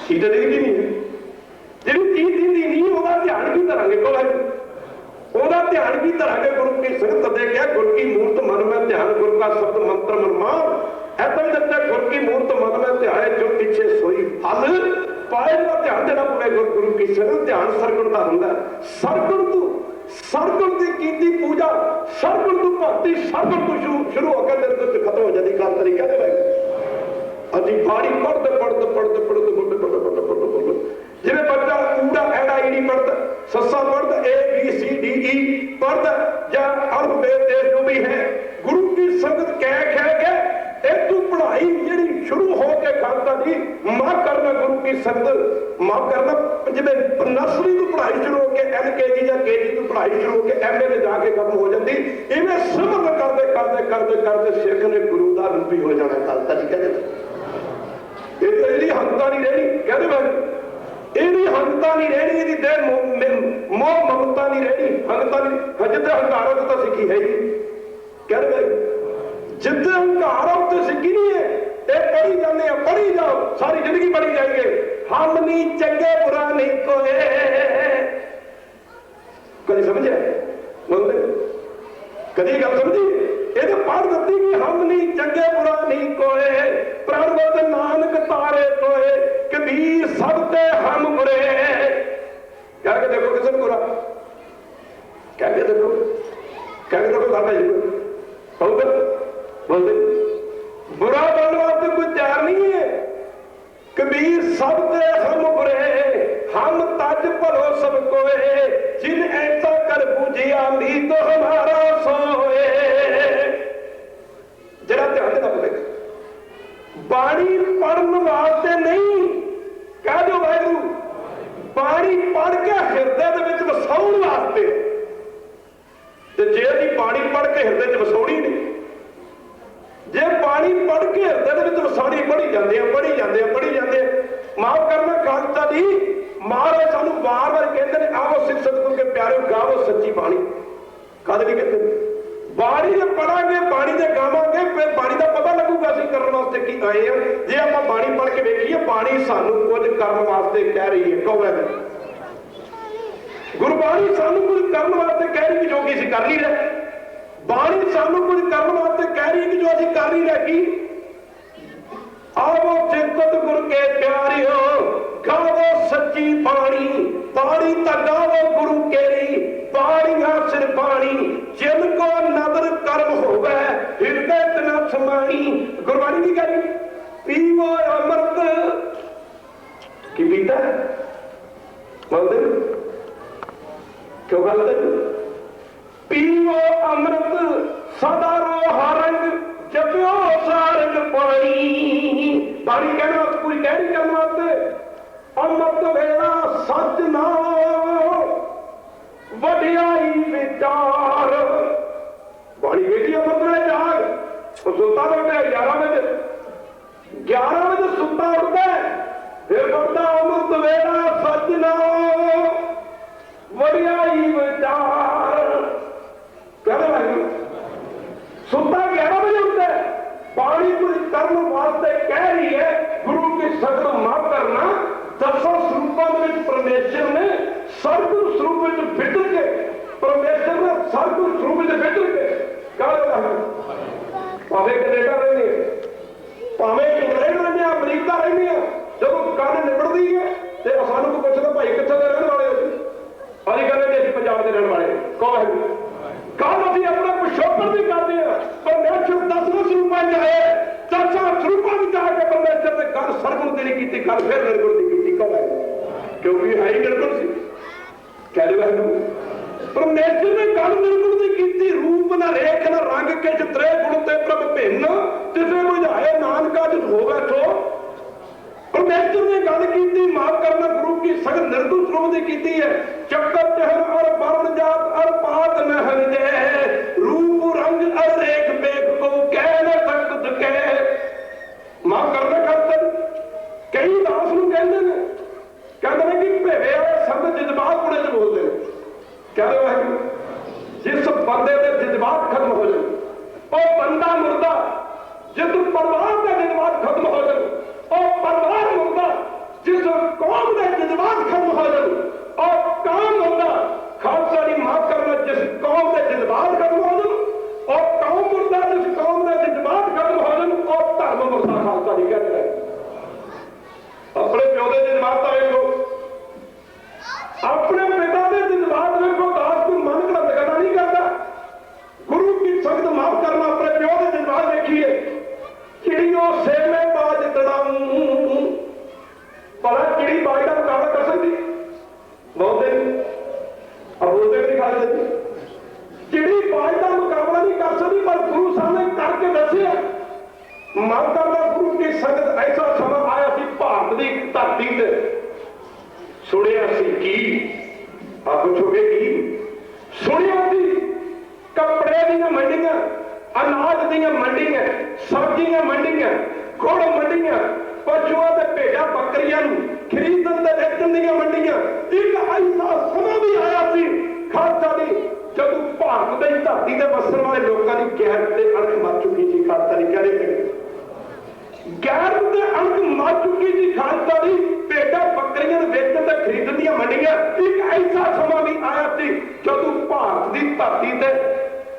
चीज तो दिखदी नहीं है। जिहड़ी चीज दिखदी नहीं ओहदा ध्यान की करांगे? कौन ओहदा ध्यान की धरांगे? गुरु की संगत दे गया गुर की मूर्त मन में ध्यान, गुर का शब्द मंत्र मनमान। ऐसा जब गुर की मूर्त मन में ध्यान जो पीछे सोई फल पाए का ध्यान देना पड़ेगा। गुरु की संगत ध्यान सरगुण का होंगे। सरगुण तू सरगुण की कीती पूजा, सरगुण तू भक्ति, सरगुण तू शुरू होकर तेरे तो खत्म हो जाती। खाल तरीका दे अभी बाड़ी पढ़ते पढ़ते पढ़ते पढ़ते पढ़ते पढ़ते पढ़ते पढ़ते पढ़ते जिन्हें बच्चा ऊड़ा एड़ा ईड़ी पढ़ता, सस्सा पढ़ता, A B C D E पढ़ता या अल्फबेट जो भी है। गुरु की संगत कह के तू पढ़ाई जी शुरू हो के खालसा जी माफ करना। गुरु की संगत माफ करना जिन्हें नर्सरी तो पढ़ाई शुरू हो के LKG या KG तो पढ़ाई शुरू हो के MA में जाके खत्म दिती। इवें सिमरन करते करते करते करते सिख ने गुरु का रूपी हो जाना। खालसा जी कहते इहदी हंता नहीं रहनी, कहते भाई इहदी हंता नहीं रहनी, इहदी देह मोह ममता नहीं रहनी, हंता नहीं। जिते हंकारो तो सिक्खी है ही, कहते भाई जिते हंकारो तो सिक्खी नहीं है। ये पढ़ी जाने पढ़ी जाओ, सारी जिंदगी पढ़ी जाएंगे। हम नहीं चंगे बुरा नहीं कोई, कभी समझे बोलते कभी गल समझी? ये तो पढ़ दी कि हम नहीं चंगे बुरा नहीं कोए, प्रणवत नानक तारे कोए, कबीर सबते हम बुरे। कह के देखो किसी बुरा, कह के देखो, कह के देखो साहब जी बोलते बुरा बनने वास्ते कोई तैयार नहीं है। कबीर सबते हम बुरे, हम तज भलो सब कोए, जिन ऐसा कर पूजिया भी तो हमारा सोए। जरा ध्यान देना पड़ेगा, बाणी पढ़ने वास्ते नहीं, कह दो वाहिगुरू, बाणी पढ़ के हिरदे के वसाउण वास्ते। जे दी बाणी पढ़ के हिरदे च वसाउणी नहीं, जे बाणी पढ़ के हिरदे के वसाउणी पढ़ी जाते हैं पढ़ी जाते हैं पढ़ी जाते हैं। माफ करना खालसा जी, महाराज सानू बार बार कहते हैं आओ सिख सतगुर के प्यारे गावो सच्ची बाणी। कद नहीं कहते बाणी जे पढ़ांगे बाणी जे गावांगे फिर बाणी का पता लगूगा असं करने वास्ते की आए हैं। जे आप बाणी पढ़ के देखिए बाणी सानू कुछ करने वास्ते कह रही है। कहो गुरबाणी सानू कुछ करने वास्ते कह रही है जो कि असं कर नहीं रहे। बाणी सानू कुछ करने वास्ते कह रही है कि जो असं कर नहीं रहे। की आओ चिंतत गुर के प्यारियो गावो सच्ची बाणी, बाणी ता गावो गुरु केरी, बाणिया सिर बाणी जिनको नदर कर्म होवे हृदय न समाणी। गुरबाणी की कही पीवो अमृत की पीता बोलते क्यों गल पीवो अमृत सदा रो हरंग जप्यो सारंग पानी। बाणी कहना कोई कह नहीं करना वास्ते अमृत वेला सच ना वडियाई विचार। बाणी बेटी अमृत वेले जाग सुता उठता 11 बजे, 11 बजे सुता उठता है, फिर बोलता अमृत वेला सच ना वडियाई विचार। कहना सुता 11 बजे उठता है, बाणी कुछ करने वास्ते कह रही है गुरु की शक्ल माफ करना। दसों स्वरूपों में परमेश्वर ने सर्वगुरु स्वरूप में बितर के, परमेश्वर ने सर्वगुरु स्वरूप में बितर के कहा भावे कनेडा रहने भावे इंग्लैंड रहने अमरीका रहने जब गल निबड़ती है तो सानू को पूछता भाई कितने के रहने वाले अभी कहते हैं पंजाब के रहने वाले। कौन कल अभी अपना पिछोकड़ भी करते हैं। परमेश्वर 10वें स्वरूपों में आए, 10 स्वरूपों में जाके परमेश्वर ने गल सरगुण की नहीं की, गल फिर निर्गुण की की। कौन है? क्योंकि है ही निर्गुण सी। कह दो परमेश्वर ने गल निर्गुण की की, रूप ना रेख ना रंग के चित्रे गुण ते प्रभ भिन्न जिसे बुझाए नानका जिस होवे सो। परमेश्वर ने गल की माफ करना गुरु की सगन निर्गुण स्वरूप की है। चक्कर चहन और वर्ण जात और पात न हरिजय, रूप रंग और रेख बेख को कह न सकत कह। माफ करना खातर कई दास नूं कहंदे ने कि भेवे वाले शब्द जज्बात बुढ़े च बोलते हैं। कह रहे हैं जिस बंदे के जज्बात खत्म हो जाए और बंदा मुर्दा, जिस परिवार का जज्बात खत्म हो जाए और परिवार मुर्दा, जिस कौम के जज्बात खत्म हो जाए और काम मुर्दा। खालसा जी माफ करना जिस कौम के जज्बात खत्म हो जाए और कौम मुर्दा, जिस कौम के जज्बात खत्म हो जाए और धर्म मुर्दा। खालसा जी कहते हैं अपने प्यो के जज्बात वेखो, अपने पिता के जज्बात वेखो। दास को मन ग्रंथ करना नहीं करता। गुरु की संगत माफ करना, अपने प्यो के जज्बात देखिए। चिड़ियों से मैं बाज तड़ाऊं, भला चिड़ी बाज का मुकाबला कर सकती? बोलते अब बोलते नहीं खा सकती। चिड़ी बाज का मुकाबला नहीं कर सकती, पर गुरु सामने करके दसिया। मन करना गुरु की संगत ऐसा समय आया सी भारत की धरती से सुनिया सी की आप पुछोगे की सुनिया सी कपड़ा अनाज दीयां मंडियां, सब्जियां मंडियां, गुड़ मंडियां, पशुओं के भेड़ा बकरियां खरीदण ते वेचण दीयां मंडियां। एक ऐसा समा भी आया सी खालसा दी जदों भारत की धरती ते वसण वाले लोगों की गैरत ते अणख मर चुकी सी। खालसा दी कहते गैरत ते अणख मर चुकी सी। खालसा दी भेड़ा बकरियां वेचण ते खरीदण दीयां मंडियां। एक ऐसा समा भी आया सी जदों भारत की धरती ते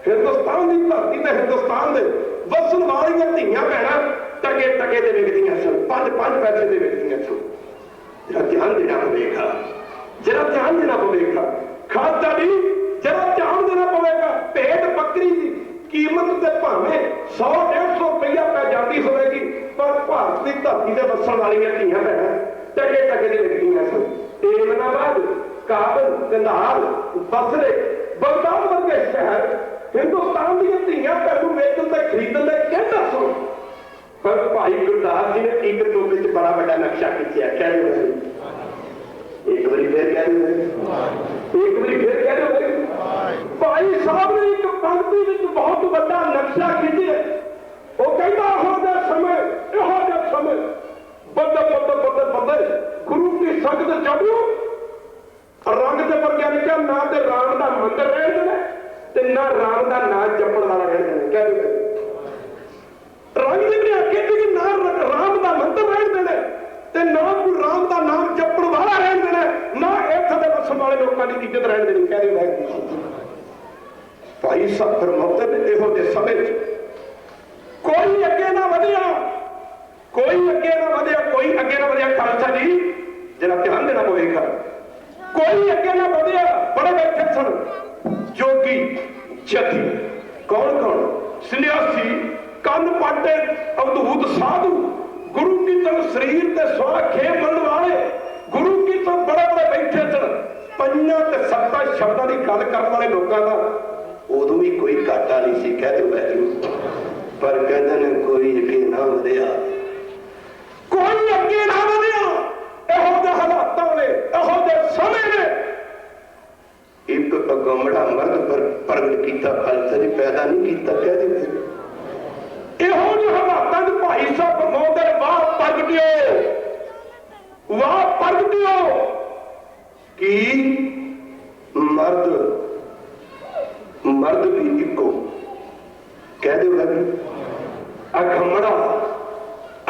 हिंदुस्तान की धरती ते हिंदुस्तान दे वसण वालियां धीआं भैणां टके टके दे विकदियां सन, 5-5 पैसे दे विकदियां सन। जरा ध्यान देना पवेगा, जरा ध्यान देना पवेगा। खालसा दी जरा ध्यान देना पवेगा। भेड़ बकरी की कीमत ते भावें 100-150 रुपया पै जाती होगी, पर भारत की धरती ते वसण वालियां धीआं भैणां टके टके दे विकदियां सन। एमनाबाद, काबल, कंधार, बसरे, बगदाद वर्गे शहर हिंदुस्तान दी धीआं भैणों वेचण ते खरीदण दे कहंदा सुन। पर भाई गुरदास जी ने एक टोपे च बड़ा बड़ा नक्शा खिंचिया। कह रहे एक बारी फिर कह रहे, एक बारी फिर कह रहे, भाई साहब ने एक पंक्ति विच बहुत बड़ा नक्शा खिंचिया। वो कहता हो जा समय, यहो जा समय बदल बदल बदल बदल गुरु की संगत जाबू रंग ते वैज्ञानिका ना ते राम का मंदिर रहने देना ते ना राम का नाम जपण वाला रहने देना। कह रंग ने आखे कि ना राम का मंदिर रहने देना ते ना कोई राम का नाम जपण वाला रहने देना, ना इत्थे दे वसण वाले लोगों की इज्जत रहने देनी। कह रहे भाई साहब फरमाते ने इहो जे समय कोई अगे ना वधिया, कोई अगे ना वधिया, कोई अगे ना वधिया। खालसा जी जरा ध्यान देना पवेगा। कोई अगे ना वधिया। बड़े बैठे सन जोगी, जति, कौन कौन सन्यासी, कन पाटे, अवधूत साधु, गुरु की तरफ शरीर के सुहा खे मन वाले गुरु की तरफ बड़े बड़े बैठे सन। 5-7 शब्दों की गल करने वाले लोगों का उदों भी कोई घाटा नहीं सी। कह दो वैरू, पर कहते ने कोई अगे ना वधिया, कोई अगे ना वधिया। इहो जे हालातां ने, इहो जे समय ने एक अगमड़ा मर्द पर प्रगट किया। खालसा जी पैदा नहीं किया। कह दे इहो जे हालातां च भाई साहब फरमाउंदे वाह प्रगटियो, वाह प्रगटियो कि मर्द मर्द भी इको। कह दे अगमड़ा,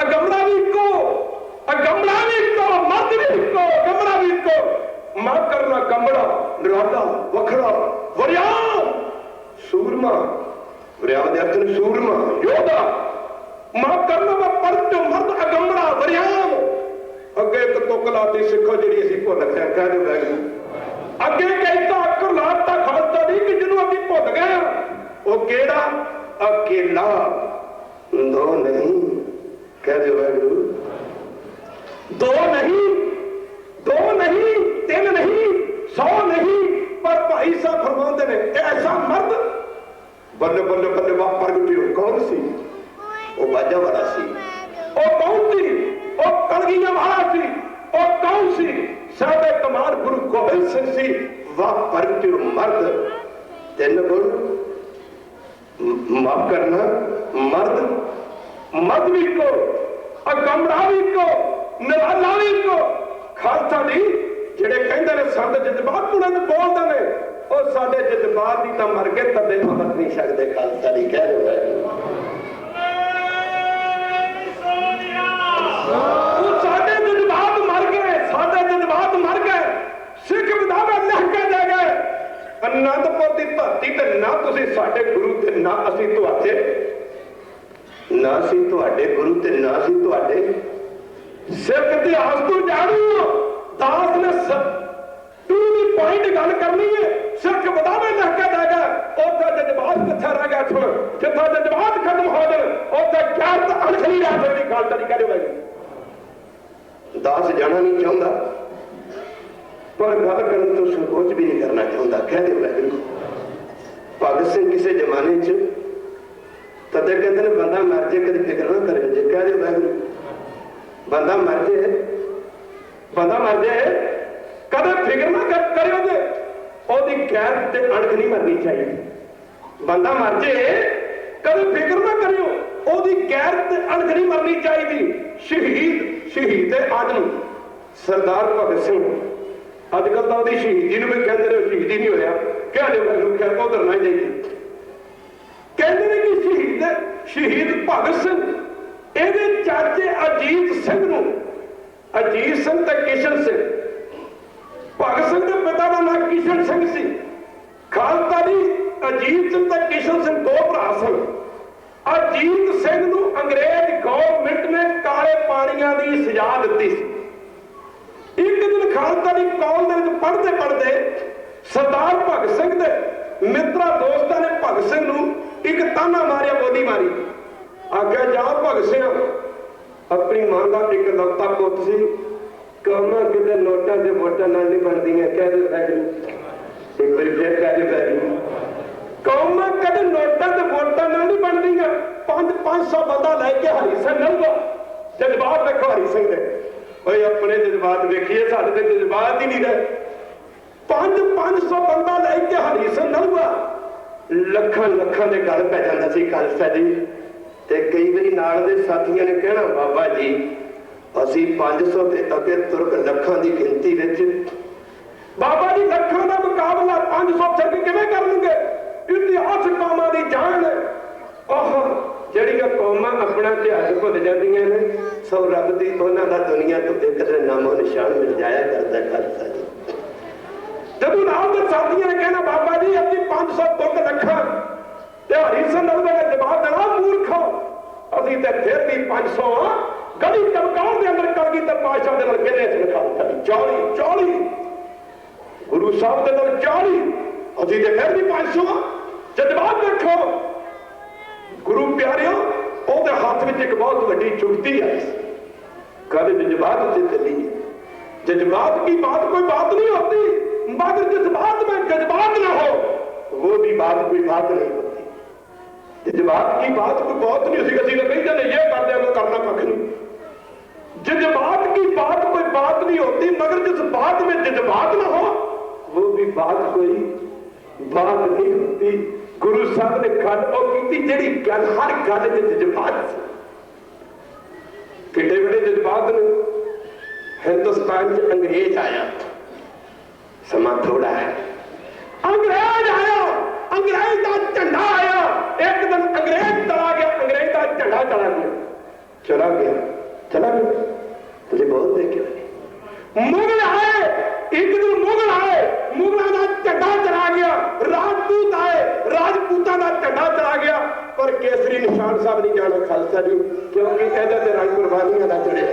अगमड़ा भी इको, अगमड़ा भी इको, मर्द भी इको, अगमड़ा भी इको। मां करना गमड़ा निराला वखड़ा वरियाम सूरमा, वरियाम दे अर्थ ने सूरमा योधा। मां करना वा परत मर्द अगमड़ा वरियाम। अगे एक तुक लाती सिखो जी असी भुल गए। कह दे वैगुरू अगे कहता अकर लाता खालसा नहीं कि जिन्हों अभी भुल गए वो केड़ा अकेला दो नहीं। कह दे वैगुरू दो नहीं, दो नहीं, 3 नहीं, 100 नहीं, पर भाई साहब फरमाते ने ऐसा मर्द बल्ले बल्ले बल्ले वाह प्रगटियो। कौन सी? वो बाजा वाला सी। वो कौन सी? वो कलगियां वाला सी। वो कौन सी? साहब कमाल गुरु गोबिंद सिंह सी। वाह प्रगटियो मर्द। 3 बोल माफ करना मर्द, मर्द भी को, अगमड़ा भी को, निराला भी को। खालसा जी ਜਿਹੜੇ ਕਹਿੰਦੇ ਨੇ ਸਾਡੇ ਜਜ਼ਬਾਤ ਨੂੰ ਬੋਲਦੇ ਨੇ ਉਹ ਸਾਡੇ ਜਜ਼ਬਾਤ ਦੀ ਤਾਂ ਮਰ ਗਏ ਤਦੇ ਮਰ ਨਹੀਂ ਸਕਦੇ। ਖਾਲਸਾ ਜੀ ਕਹਿ ਰਹੇ ਹੈ ਉਹ ਸਾਡੇ ਜਜ਼ਬਾਤ ਮਰ ਗਏ, ਸਾਡੇ ਜਜ਼ਬਾਤ ਮਰ ਗਏ। ਸਿੱਖ ਵਿਦਾਵੇ ਲਿਖ ਕੇ ਦੇ ਗਏ ਅਨੰਦਪੁਰ ਦੀ ਧਰਤੀ ਤੇ ਨਾ ਤੁਸੀਂ ਸਾਡੇ ਗੁਰੂ ਤੇ ਨਾ ਅਸੀਂ ਤੁਹਾਡੇ, ਨਾ ਅਸੀਂ ਤੁਹਾਡੇ ਗੁਰੂ ਤੇ ਨਾ ਅਸੀਂ ਤੁਹਾਡੇ। ਸਿੱਖ ਇਤਿਹਾਸ ਤੋਂ ਜਾਣੂ दास ने टू दी पॉइंट गल करनी है। सिर्फ बदावे लिख के देगा उसे जज्बात किथे रह गया। सुन जिथे जज्बात खत्म हो जाए उसे ज्ञान अणख नहीं रह सकती। खालसा जी कह रहे दास जाना नहीं चाहता पर गल करने तो संकोच भी नहीं करना चाहता। कह दे वैगुरू भगत सिंह किसी जमाने च तदे कहते ने बंदा मर जाए कभी फिक्र ना करे जे। कह दे वैगुरू बंदा मर जाए, बंदा मर जाए कदे फिक्र ना करो जे गैरत ते अणख नहीं मरनी चाहिए। बंदा मर जाए कदे फिक्र ना करियो, ओदी गैरत अणख नहीं मरनी चाहिए। शहीद अज नूं सरदार भगत सिंह, अजकल तो ओदी शहीदी नूं भी कहंदे ने शहीदी नहीं होया, कह दे मैं क्या उधर ना जाइए। कहते हैं कि शहीद भगत सिंह ਇਹਦੇ ਚਾਚੇ ਅਜੀਤ ਸਿੰਘ ਨੂੰ, ਅਜੀਤ ਸਿੰਘ ਤੇ ਕਿਸ਼ਨ ਸਿੰਘ, ਭਗਤ ਸਿੰਘ ਦੇ ਪਿਤਾ ਦਾ ਨਾਮ ਕਿਸ਼ਨ ਸਿੰਘ ਸੀ। ਖਾਲਸਾ ਦੀ ਅਜੀਤ ਸਿੰਘ ਤੇ ਕਿਸ਼ਨ ਸਿੰਘ ਦੋ ਭਰਾ ਸਨ। ਅਜੀਤ ਸਿੰਘ ਨੂੰ ਅੰਗਰੇਜ਼ ਗਵਰਨਮੈਂਟ ਨੇ ਕਾਲੇ ਪਾਣੀਆਂ ਦੀ ਸਜ਼ਾ ਦਿੱਤੀ ਸੀ। ਇੱਕ ਦਿਨ ਖਾਲਸਾ ਦੀ ਕਾਲ ਦੇ ਵਿੱਚ ਪੜ੍ਹਦੇ ਸਰਦਾਰ ਭਗਤ ਸਿੰਘ ਦੇ ਮਿੱਤਰਾਂ ਦੋਸਤਾਂ ਨੇ ਭਗਤ ਸਿੰਘ ਨੂੰ ਇੱਕ ਤਾਨਾ ਮਾਰਿਆ, ਬੋਲੀ ਮਾਰੀ। आगे जा भगत सिंह, अपनी मां का एक लौता पुत सी, कौमा किते नोटा से वोटा नाल नहीं बनदियां, कह दे बैठी एक बार फिर कह दे बैठी, कौमा कदे नोटा से वोटा नाल नहीं बनदियां। 500 बंदा लेके हरी सिंह लंघा, जज्बात देखो हरी सिंह दे, ओए अपने जज्बात देखिए, साडे ते जज्बात ही नहीं रहे। 500 बंदा लेके हरी सिंह लंघा, ਲੱਖਾਂ ਦੇ ਗੱਲ ਪੈ ਜਾਂਦਾ ਸੀ ਖਾਲਸਾ ਜੀ। ਤੇ ਕਈ ਵਾਰੀ ਨਾਲ ਦੇ ਸਾਥੀਆਂ ਨੇ ਕਹਿਣਾ, ਬਾਬਾ ਜੀ ਅਸੀਂ 500 ਤੇ ਅੱਗੇ ਤੁਰਕ ਲੱਖਾਂ ਦੀ ਗਿਣਤੀ ਵਿੱਚ, ਬਾਬਾ ਜੀ ਲੱਖਾਂ ਦਾ ਮੁਕਾਬਲਾ 500 ਸਿੱਖ ਕਿਵੇਂ ਕਰਨਗੇ? ਇਤਿਹਾਸ ਕੌਮਾਂ ਦੀ ਜਾਨ ਹੈ। ਆਹ ਜਿਹੜੀਆਂ ਕੌਮਾਂ ਆਪਣਾ ਇਤਿਹਾਸ ਭੁੱਲ ਜਾਂਦੀਆਂ ਨੇ, ਸੋ ਰੱਬ ਦੀ ਉਹਨਾਂ ਦਾ ਦੁਨੀਆ ਤੋਂ ਇੱਕ ਦਿਨ ਨਾਮੋ ਨਿਸ਼ਾਨ ਮਿਲ ਜਾਇਆ ਕਰਦਾ ਖਾਲਸਾ ਜੀ। ਜਦੋਂ ਨਾਲ ਦੇ ਸਾਥੀਆਂ ਨੇ ਕਹਿਣਾ, ਬਾਬਾ ਜੀ ਅਸੀਂ 500 ਤੁਰਕ ਲੱਖਾਂ ਤੇ ਹਰੀ ਸਿੰਘ ਨਲਵੇ ਨੇ ਜਵਾਬ ਦੇਣਾ, ਮੂਰਖੋ ਅਸੀਂ ਤੇ ਫਿਰ ਵੀ 500 ਗਲੀ ਚਮਕਾਉਣ ਦੇ ਅੰਦਰ ਕਲਗੀ ਤੇ ਪਾਤਸ਼ਾਹ ਦੇ ਨਾਲ ਕਿਹਨੇ ਲਿਖਾ 40 ਗੁਰੂ ਸਾਹਿਬ ਦੇ ਨਾਲ 40, ਅਸੀਂ ਤੇ ਫਿਰ ਵੀ 500 ਜਜ਼ਬਾਤ ਦੇਖੋ। ਗੁਰੂ ਪਿਆਰਿਓ, ਉਹਦੇ ਹੱਥ ਵਿੱਚ ਇੱਕ ਬਹੁਤ ਵੱਡੀ ਚੁਗਤੀ ਆਈ ਸੀ, ਕਦੇ ਜਜ਼ਬਾਤ से चली। जज्बात की बात कोई बात नहीं होती, मगर जज्बात में जज्बात ना हो वो भी बात कोई बात नहीं होती। जज्बात की बात कोई बात नहीं होती, किसी ने कही जाने ये कर दिया, करना कख नहीं। जज्बात की बात कोई बात नहीं होती, मगर जिस बात में जज्बात ना हो वो भी बात कोई बात नहीं होती। गुरु साहब ने गल की जी गल, हर गल जज्बात किड्डे बड़े जज्बात ने। हिंदुस्तान च अंग्रेज आया, समा थोड़ा है, अंग्रेज आया, अंग्रेज का झंडा आया। एक दिन अंग्रेज चला गया, अंग्रेज का झंडा चला गया। तुझे बहुत देखे। मुगल आए, एक दिन मुगल आए, मुगलों का झंडा चला गया। राजपूत आए, राजपूतों का झंडा चला गया। पर केसरी निशान साहब नहीं जाना खालसा जी, क्योंकि कहते रंग कुर्बानियां का चढ़े।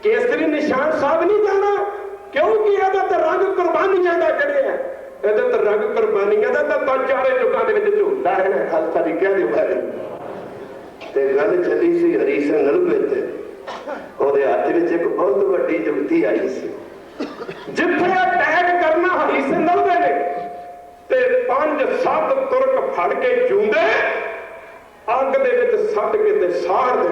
केसरी निशान साहब नहीं जाना, क्योंकि रंग कुर्बानियां का चढ़े है। रंग कुर्बानियां का चारे युगों के झूलता है खालसा जी, कह दो। गल चली सी हरी सिंह नलवे ते, ਉਹਦੇ ਹੱਥ ਵਿੱਚ ਇੱਕ ਬਹੁਤ ਵੱਡੀ ਜੁਗਤੀ ਆਈ ਸੀ। ਜਿੱਥੇ ਅਟੈਕ ਕਰਨਾ ਹਰੀ ਸਿੰਘ ਨਲਵੇ ਨੇ ਤੇ 5-7 ਤੁਰਕ ਫੜ ਕੇ ਜੂੰਦੇ ਅੱਗ ਦੇ ਵਿੱਚ ਸੱਟ ਕੇ ਤੇ ਸਾੜ ਦੇ।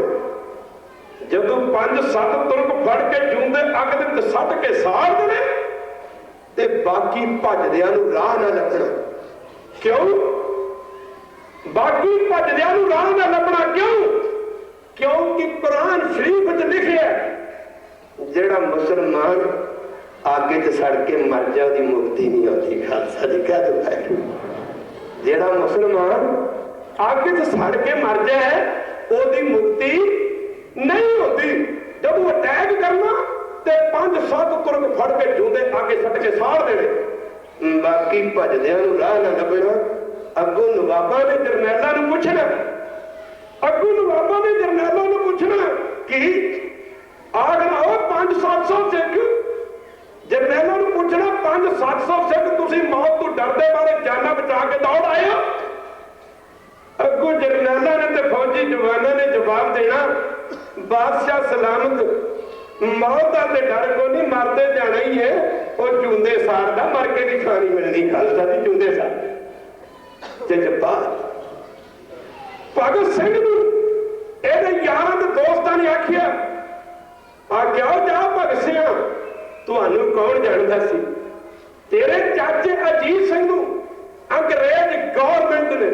ਜਦੋਂ 5-7 ਤੁਰਕ ਫੜ ਕੇ ਜੂੰਦੇ ਅੱਗ ਦੇ ਵਿੱਚ ਸੱਟ ਕੇ ਸਾੜ ਦੇਣੇ ਤੇ ਬਾਕੀ ਭੱਜਦਿਆਂ ਨੂੰ ਰਾਹ ਨਾ ਲੱਭਣਾ। ਕਿਉਂ ਬਾਕੀ ਭੱਜਦਿਆਂ ਨੂੰ ਰਾਹ ਨਾ ਲੱਭਣਾ? क्योंकि कुरान शरीफ च लिखिया जेड़ा मुसलमान आगे च सड़ के मर जाए उसकी मुक्ति नहीं होती। खालसा जी कह दो, जेड़ा मुसलमान आगे च सड़ के मर जाए उसकी मुक्ति नहीं होती। जब वो अटैक करना तो 5-7 तुरक फड़ के जूंदे आगे सट के साड़ देने, बाकी भजदियां नूं राह ना लभना। अगों नवाबां ने जरनैलां नूं पुछना, अगू नवाबा ने जरनैलों ने पूछना कि आगना 500-700 सिख, जरनैलों ने पूछना 500-700 सिख तुसी मौत तो डरदे बारे जाना बचा के दौड़ आए हो? अगू जरनैलों ने ते फौजी जवानों ने जवाब देना, बादशाह सलामत, मौत का ते डर को नहीं, मरते जाना ही है। और जूंदे सार दा मर के नहीं खानी मिलनी। खालसा जी जूंदे सार जज्बात। भगत सिंह यार दोस्तों ने आखिया जा भगत सिंह ਤੁਹਾਨੂੰ ਕੌਣ ਜਾਣਦਾ ਸੀ? ਤੇਰੇ ਚਾਚੇ ਅਜੀਤ ਸਿੰਘ ਨੂੰ ਅੰਗਰੇਜ਼ ਗਵਰਨਮੈਂਟ ਨੇ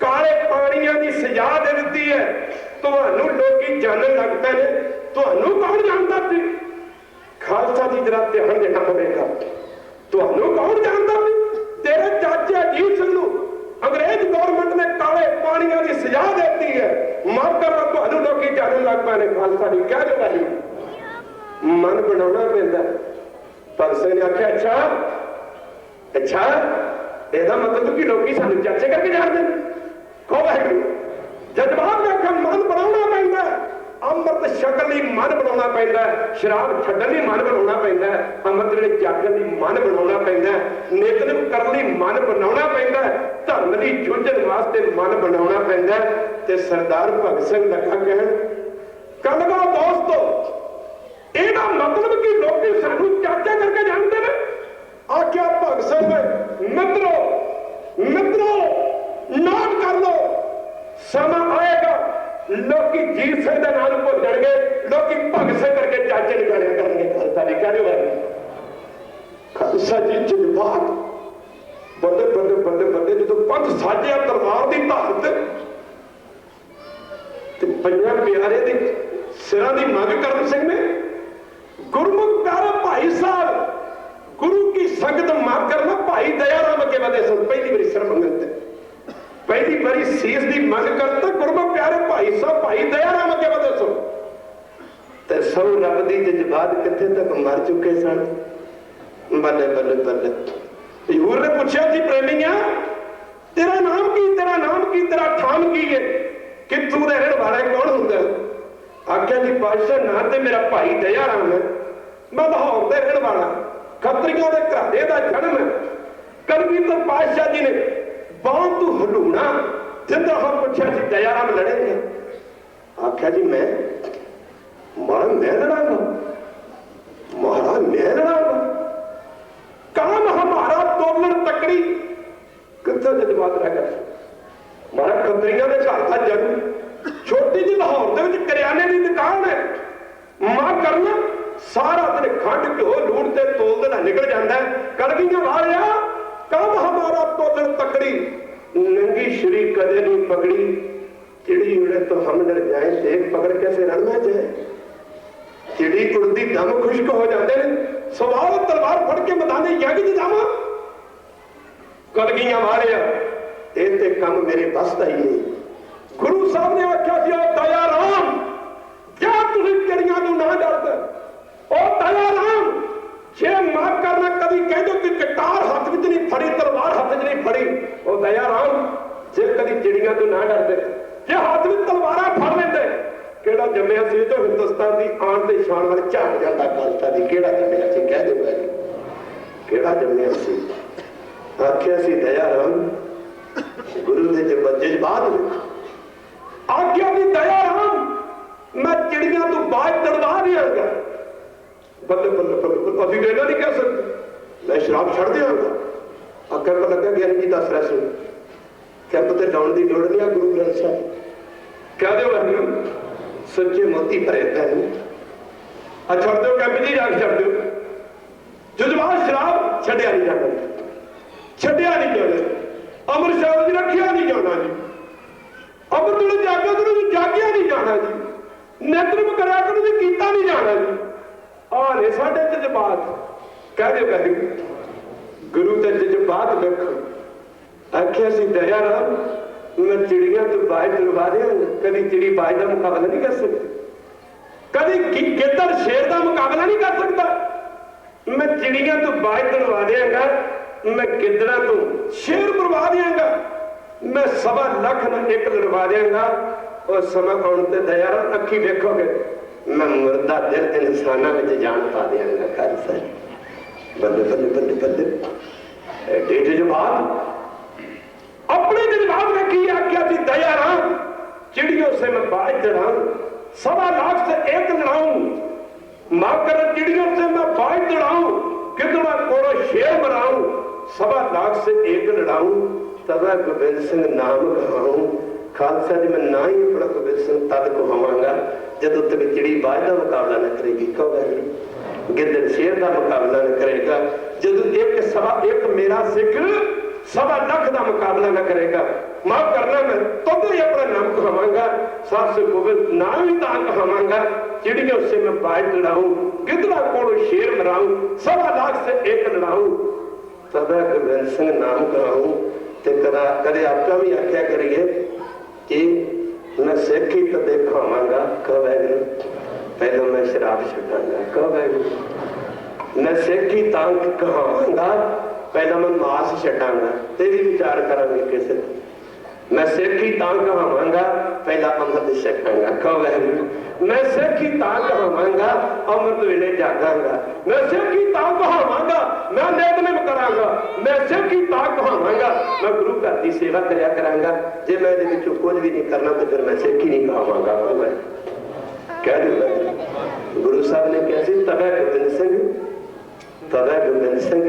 ਕਾਲੇ ਪਾਣੀਆਂ ਦੀ ਸਜ਼ਾ ਦੇ ਦਿੱਤੀ ਹੈ। ਤੁਹਾਨੂੰ ਲੋਕੀ ਜਾਣਨ ਲੱਗ ਪਏ ਨੇ। ਤੁਹਾਨੂੰ ਕੌਣ ਜਾਣਦਾ ਸੀ? ਖਾਲਸਾ ਜੀ ਜਰਾ ਧਿਆਨ ਦੇਣਾ ਪਵੇਗਾ। ਤੁਹਾਨੂੰ ਕੌਣ ਜਾਣਦਾ ਸੀ? ਤੇਰੇ ਚਾਚੇ ਅਜੀਤ ਸਿੰਘ ਨੂੰ ਅੰਗਰੇਜ਼ ਗਵਰਨਮੈਂਟ ਨੇ ਕਾਲੇ ਪਾਣੀਆਂ ਦੀ ਸਜ਼ਾ ਦੇ ਦਿੱਤੀ ਹੈ। ਮਾਫ ਕਰਨਾ, ਤੁਹਾਨੂੰ ਲੋਕੀ ਜਾਣਨ ਲੱਗ ਪਏ ਨੇ। ਖਾਲਸਾ ਜੀ ਕਹਿ ਦਿਓ ਜੀ, ਮਨ ਬਣਾਉਣਾ ਪੈਂਦਾ। ਭਗਤ ਸਿੰਘ ਨੇ ਆਖਿਆ ਅੱਛਾ ਇਹਦਾ ਮਤਲਬ ਕਿ ਲੋਕੀ ਸਾਨੂੰ ਚਾਚੇ ਕਰਕੇ ਜਾਣਦੇ ਨੇ। ਕਹੋ ਵਾਹਿਗੁਰੂ। ਜਜ਼ਬਾਤ ਨੇ ਆਖਿਆ ਮਨ ਬਣਾਉਣਾ ਪੈਂਦਾ। ਅੰਮ੍ਰਿਤ ਛਕਣ ਲਈ ਮਨ ਬਣਾਉਣਾ ਪੈਂਦਾ, ਸ਼ਰਾਬ ਛੱਡਣ ਲਈ ਮਨ ਬਣਾਉਣਾ ਪੈਂਦਾ, ਅੰਮ੍ਰਿਤ ਵੇਲੇ ਜਾਗਣ ਲਈ ਮਨ ਬਣਾਉਣਾ ਪੈਂਦਾ, ਨਿਤਨੇਮ ਕਰਨ ਲਈ ਮਨ ਬਣਾਉਣਾ ਪੈਂਦਾ, ਧਰਮ ਦੀ ਜੂਝਣ ਵਾਸਤੇ ਮਨ ਬਣਾਉਣਾ ਪੈਂਦਾ। ਤੇ ਸਰਦਾਰ ਭਗਤ ਸਿੰਘ ਲੱਗਾ ਕਹਿਣ, ਕਲਗਾ ਦੋਸਤੋ, ਇਹਦਾ ਮਤਲਬ ਕਿ ਲੋਕੀ ਸਾਨੂੰ ਚਾਚਾ ਕਰਕੇ ਜਾਣਦੇ ਨੇ। ਆਖਿਆ ਭਗਤ ਸਿੰਘ ਨੇ, ਮਿੱਤਰੋ ਨੋਟ ਕਰ ਲਓ, ਸਮਾਂ ਆਏਗਾ ਲੋਕੀ ਜੀਤ ਸਿੰਘ ਦਾ ਨਾਮ ਭੁੱਲ ਜਾਣਗੇ, ਲੋਕੀ ਭਗਤ ਸਿੰਘ ਕਰਕੇ ਚਾਚੇ ਨੂੰ ਜਾਣਿਆ ਕਰਨਗੇ। ਖਾਲਸਾ ਜੀ ਕਹਿ ਰਹੇ, ਖਾਲਸਾ ਜੀ ਜਜ਼ਬਾਤ ਬੱਲੇ ਜਦੋਂ ਪੰਥ ਸਾਜਿਆ ਤਲਵਾਰ ਦੀ ਧਾਰ ਤੇ ਪੰਜਾਂ ਪਿਆਰੇ ਦੇ ਸਿਰਾਂ ਦੀ ਮੰਗ ਕਰਨ ਸਿੰਘ ਨੇ, ਗੁਰਮੁਖ ਪਿਆਰੇ ਭਾਈ ਸਾਹਿਬ, ਗੁਰੂ ਕੀ ਸੰਗਤ ਮਾਫ ਕਰਨਾ, ਭਾਈ ਦਇਆ ਰਾਮ ਅੱਗੇ ਵਧੇ ਸਨ। ਪਹਿਲੀ ਵਾਰੀ ਸਿਰ ਮੰਗਣ ਤੇ ਪਹਿਲੀ ਵਾਰੀ ਸੀਸ ਦੀ ਮੰਗ ਕਰਨ ਤਾਂ ਗੁਰਮੁਖ ਪਿਆਰੇ ਭਾਈ ਸਾਹਿਬ ਭਾਈ ਦਇਆ ਰਾਮ ਅੱਗੇ ਵਧੇ ਸਨ। ਤੇ ਸਭ ਰੱਬ ਦੀ ਜਜ਼ਬਾਤ ਕਿੱਥੇ ਤੱਕ ਮਰ ਚੁੱਕੇ ਸਨ। ਬੱਲੇ ਹਜ਼ੂਰ ਨੇ ਪੁੱਛਿਆ ਸੀ, ਪ੍ਰੇਮੀਆਂ ਤੇਰਾ ਨਾਮ ਕੀ, ਤੇਰਾ ਠਾਮ ਕੀ ਹੈ, ਕਿੱਥੋਂ ਦਾ ਰਹਿਣ ਵਾਲਾ ਕੌਣ ਹੁੰਦਾ? ਆਖਿਆ ਜੀ ਪਾਤਸ਼ਾਹ, ਨਾ ਤੇ ਮੇਰਾ ਭਾਈ ਦਇਆ ਰਾਮ ਹੈ, ਮੈਂ ਲਾਹੌਰ ਦੇ ਰਹਿਣ ਵਾਲਾ, ਖੱਤਰੀਆਂ ਦੇ ਘਰਾਣੇ ਦਾ ਜਨਮ ਹੈ। ਕਲਗੀਧਰ ਪਾਤਸ਼ਾਹ ਜੀ ਨੇ ਬਾਂਹ ਤੋਂ ਹਲੂਣਾ ਜਿੰਦਾ ਹਮ ਪੁੱਛਿਆ ਸੀ, ਦਇਆ ਰਾਮ ਲੜੇਗਾ? ਆਖਿਆ ਜੀ ਮੈਂ ਲੜਾਂਗਾ, ਮਹਾਰਾਜ ਮੈਂ ਲੜਾਂਗਾ। ਕਾਮ ਹਮਾਰਾ ਤੋਲਣ ਤਕੜੀ, ਕਿੱਥੇ ਜਜ਼ਬਾਤ ਰਹਿ ਗਿਆ? ਮਹਾਰਾਜ ਖੱਤਰੀਆਂ ਦੇ ਘਰ ਦਾ ਜਨਮ, ਛੋਟੀ ਜਿਹੀ ਲਾਹੌਰ ਦੇ ਵਿੱਚ ਕਰਿਆਨੇ ਦੀ ਦੁਕਾਨ ਹੈ, ਮਾਂ ਕਰਨਾ ਸਾਰਾ ਦਿਨ ਖੰਡ ਘਿਓ ਲੂਣ ਤੇ ਤੋਲ ਦੇਣਾ ਨਿਕਲ ਜਾਂਦਾ। ਕਲਗੀਆਂ ਵਾਲਿਆ, ਕੰਮ ਹਮਾਰਾ ਤੋਲਣ ਤਕੜੀ, ਨੰਗੀ ਸ਼ਰੀ ਕਦੇ ਨਹੀਂ ਪਕੜੀ, ਚਿੜੀ ਉੜੇ ਤੋਂ ਹਮ ਡਰ ਜਾਏ, ਦੇਖ ਪਕੜ ਕੈਸੇ ਰੜਨਾ ਜਾਏ। ਚਿੜੀ ਉੜਦੀ ਦਮ ਖੁਸ਼ਕ ਹੋ ਜਾਂਦੇ ਨੇ, ਸਵਾਲ ਤਲਵਾਰ ਫੜ ਕੇ ਮੈਦਾਨੇ ਜੰਗ 'ਚ ਜਾਵਾਂ। ਕਲਗੀਆਂ ਵਾਲਿਆ, ਇਹ ਤੇ ਕੰਮ ਮੇਰੇ ਬਸ ਦਾ ਹੀ ਨਹੀਂ। ਗੁਰੂ ਸਾਹਿਬ ਨੇ ਆਖਿਆ ਸੀ, ਉਹ ਦਇਆ ਰਾਮ, ਜਾਂ ਤੁਸੀਂ ਚਿੜੀਆਂ ਨੂੰ ਨਾ ਡਰਦੇ, ਉਹ ਦਇਆ ਰਾਮ, ਜੇ ਮਾਫ ਕਰਨਾ ਕਦੀ ਕਹਿੰਦੇ ਕਿ ਕਟਾਰ ਹੱਥ ਵਿੱਚ ਨਹੀਂ ਫੜੀ, ਤਲਵਾਰ ਹੱਥ 'ਚ ਨਹੀਂ ਫੜੀ, ਉਹ ਦਇਆ ਰਾਮ, ਜੇ ਕਦੀ ਚਿੜੀਆਂ ਤੋਂ ਨਾ ਡਰਦੇ, ਜੇ ਹੱਥ ਵਿੱਚ ਤਲਵਾਰਾਂ ਫੜ ਲੈਂਦੇ, ਕਿਹੜਾ ਜੰਮਿਆ ਸੀ ਜੋ ਹਿੰਦੁਸਤਾਨ ਦੀ ਆਣ ਤੇ ਸ਼ਾਨ ਵੱਲ ਝਾਕ ਜਾਂਦਾ? ਖਾਲਸਾ ਦੀ ਕਿਹੜਾ ਜੰਮਿਆ ਸੀ? ਕਹਿ ਦਿਓ ਭਾਈ, ਕਿਹੜਾ ਜੰਮਿਆ ਸੀ? ਆਖਿਆ ਸੀ ਦਇਆ ਰਾਮ, ਗੁਰੂ ਦੇ ਜਜ਼ਬਾਤ ਵੇਖੋ। ਆਖਿਆ ਵੀ ਦਇਆ ਰਾਮ, ਮੈਂ ਚਿੜੀਆਂ ਤੋਂ ਬਾਜ ਤੜਵਾ ਦਿਆਂਗਾ। ਬੱਲੇ ਅਸੀਂ ਇਹਨਾਂ ਨਹੀਂ ਕਹਿ ਸਕਦੇ, ਮੈਂ ਸ਼ਰਾਬ ਛੱਡ ਦਿਆਂਗਾ। ਅੱਗੇ ਪਤਾ ਲੱਗਾ ਗਿਆਨੀ ਜੀ ਦੱਸ ਰਿਹਾ ਸੀ, ਕੈਂਪ ਤੇ ਲਾਉਣ ਦੀ ਲੋੜ ਨਹੀਂ ਆ ਗੁਰੂ ਗ੍ਰੰਥ ਸਾਹਿਬ। ਕਹਿ ਦਿਓ ਮੈਨੂੰ ਸੱਚੇ ਮੋਤੀ ਭਰੇ ਪੈਨ ਆ ਛੱਡ ਦਿਓ, ਕੈਂਪ ਜੀ ਜਾ ਕੇ ਛੱਡ ਦਿਓ। ਜਜ਼ਬਾਤ ਸ਼ਰਾਬ ਛੱਡਿਆ ਨਹੀਂ ਜਾਣਾ, ਛੱਡਿਆ ਨਹੀਂ ਜਾਣਾ। ਅੰਮ੍ਰਿਤ ਸਾਹਿਬ ਜੀ ਰੱਖਿਆ ਨਹੀਂ ਜਾਣਾ ਜੀ। ਅੰਮ੍ਰਿਤ ਵੇਲੇ ਜਾਗਿਆ ਕਰੋ, ਜਾਗਿਆ ਨਹੀਂ ਜਾਣਾ ਜੀ। ਨੇਤਰਮ ਕਰਿਆ ਕਰੋ, ਕੀਤਾ ਨਹੀਂ ਜਾਣਾ ਜੀ। ਆਹ ਨੇ ਸਾਡੇ ਜਜ਼ਬਾਤ। ਕਹਿ ਦਿਓ ਗੁਰੂ ਤੇ ਜਜ਼ਬਾਤ ਵੇਖੋ। ਆਖਿਆ ਸੀ ਦਇਆ ਰਾਮ, ਮੈਂ ਚਿੜੀਆਂ ਤੋਂ ਬਾਜ ਦਿਲਵਾ ਦਿਆਂਗਾ। ਕਦੀ ਚਿੜੀ ਬਾਜ ਦਾ ਮੁਕਾਬਲਾ ਨਹੀਂ ਕਰ ਸਕਦੀ, ਕਦੀ ਗਿੱਦੜ ਸ਼ੇਰ ਦਾ ਮੁਕਾਬਲਾ ਨਹੀਂ ਕਰ ਸਕਦਾ। ਮੈਂ ਚਿੜੀਆਂ ਤੋਂ ਬਾਜ ਦਿਲਵਾ ਦਿਆਂਗਾ, ਮੈਂ ਗਿੱਦੜਾਂ ਤੋਂ ਸ਼ੇਰ ਮਰਵਾ ਦਿਆਂਗਾ, ਮੈਂ 1.25 ਲੱਖ ਨਾਲ ਇੱਕ ਲੜਵਾ ਦਿਆਂਗਾ। ਉਹ ਸਮਾਂ ਆਉਣ ਤੇ ਦਇਆ ਰਾਮ ਅੱਖੀ ਵੇਖੋਗੇ, ਮੈਂ ਮੁਰਦਾ ਦਿਲ ਇਨਸਾਨਾਂ ਵਿੱਚ ਜਾਨ ਪਾ ਦਿਆਂਗਾ। ਖਾਲਸਾ ਬੱਲੇ ਐਡੇ ਜਜ਼ਬਾਤ, अपने जज्बात में की आज्ञा थी दया राम, चिड़ियों से मैं बाज दड़ाऊं, 1.25 लाख से एक लड़ाऊं, माफ कर चिड़ियों से मैं बाज दड़ाऊं, कितना कोड़ो शेर मराऊं, 1.25 लाख से एक लड़ाऊं, तब गोबिंद सिंह नाम कहाऊं। खालसा जी मैं ना ही अपना गोबिंद सिंह तद कहावांगा ਜਦੋਂ तक चिड़ी बाज का मुकाबला न करेगी, कहो वाहिगुरू गिद्दड़ शेर का मुकाबला न करेगा, जदों एक सवा एक मेरा सिख सवा लख का मुकाबला न करेगा, माफ करना मैं तो ही अपना नाम कहावांगा, सास से गोविंद नाम ही तां कहावांगा, चिड़ियों से मैं बाज लड़ाऊं, गिद्दड़ा कोलों शेर मराऊं, सवा लाख से एक लड़ाऊं, तदा गोविंद सिंह नाम कहाऊं। ते कदे आपका भी आख्या करिए कि मैं सिख ही कदे खावांगा, कहो वाहिगुरू पहले मैं शराब छड्डांगा, कहो वाहिगुरू मैं सिख ही तां कहावांगा, पहला मैं मांस छड्डांगा, ते भी विचार करांगे किसे मैं सिख ही तां कहावांगा, पहला अमृत छकांगा, कहो वाहिगुरू मैं सिख ही तां कहावांगा, अमृत वेले जागांगा, मैं सिख ही तां कहावांगा, मैं नियम करांगा, मैं सिख ही तां कहावांगा, मैं गुरु घर की सेवा करया करांगा, जे मैं इहदे विचों कुछ भी नहीं करना तो फिर मैं सिख ही नहीं कहावांगा। मैं कह दूंगा गुरु साहब ने कहा सी तबै गोबिंद सिंह, तबै गोबिंद सिंह,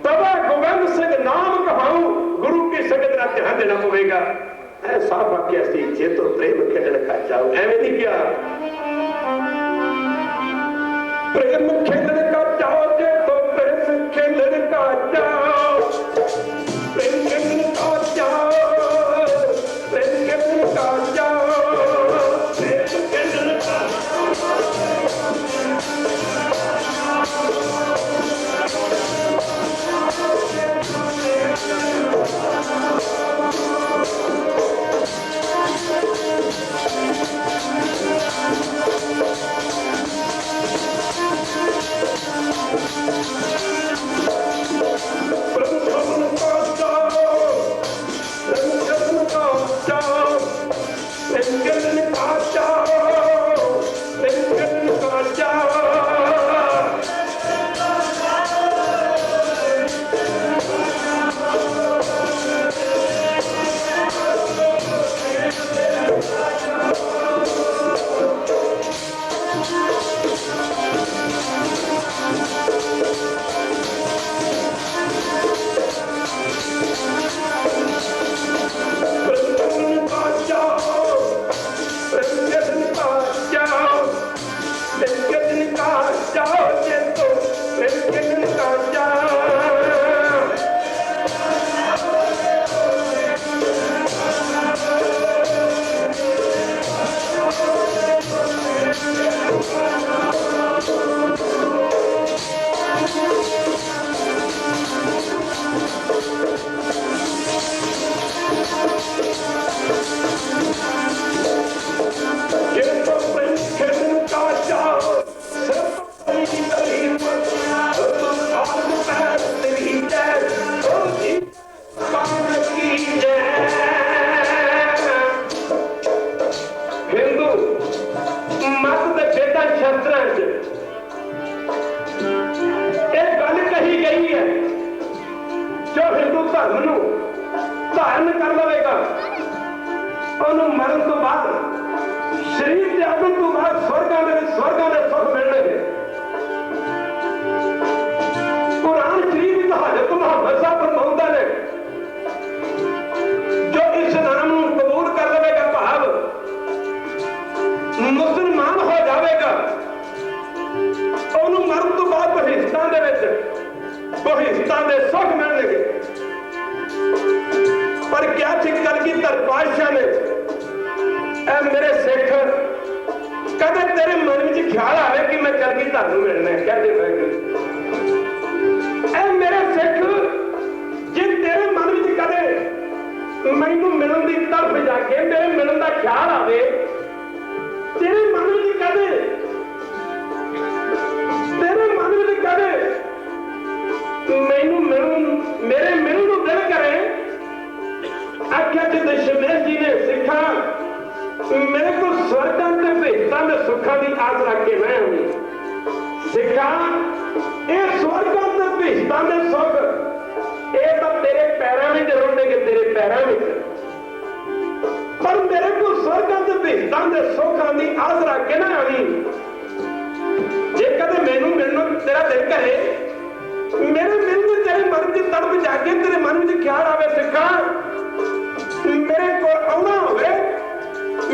तबै गोबिंद सिंह नाम कहाऊं, गुरु की संगत का ध्यान देना पवेगा। साफ आख्या सी जे तो प्रेम खेलन का चाहो, एवं नहीं क्या प्रेम खेलन का चाहो, जे तो प्रेम खेलन का चाहो, प्रेम खेलन का चाहो, प्रेम खेलन का चाहो, प्रेम खेलन का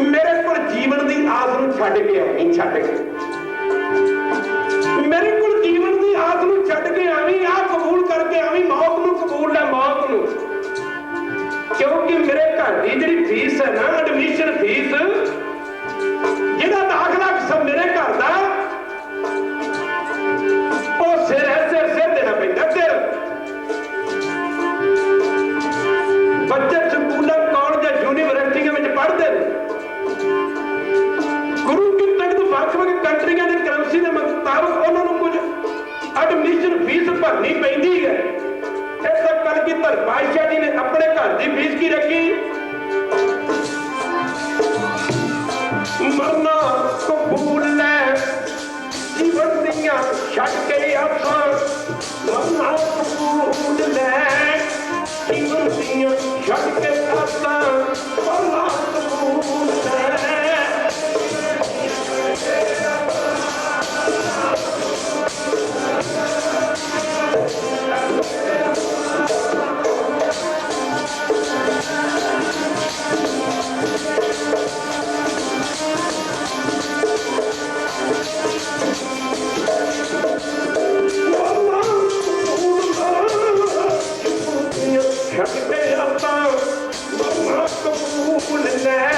मेरे को जीवन की आस नूं छड्ड के आवी, छड्ड के मेरे को जीवन की आस नूं छड्ड के आवी, आ कबूल करके आवी, मौत नूं कबूल है, मौत नूं। क्योंकि मेरे घर की जी फीस है ना, एडमिशन फीस, जिहड़ा दाखला सब मेरे घर का सिर है, सिर देना पैंदा, सिर। बच्चे स्कूलों कॉलेज यूनिवर्सिटियों में पढ़ते गुरु की तख्त ਵੱਖ-ਵੱਖ कंट्रियां की करंसी के मुताबिक उन्होंने कुछ एडमिशन फीस भरनी पैंदी है। इस कल की पातशाह जी ने अपने घर की फीस की रखी, मरना कबूल है जीवन दियां छड्ड के आसां, मरना कबूल है जीवन दियां छड्ड के आसां, मरना कबूल है। छड्ड के आसां, मरना कबूल है।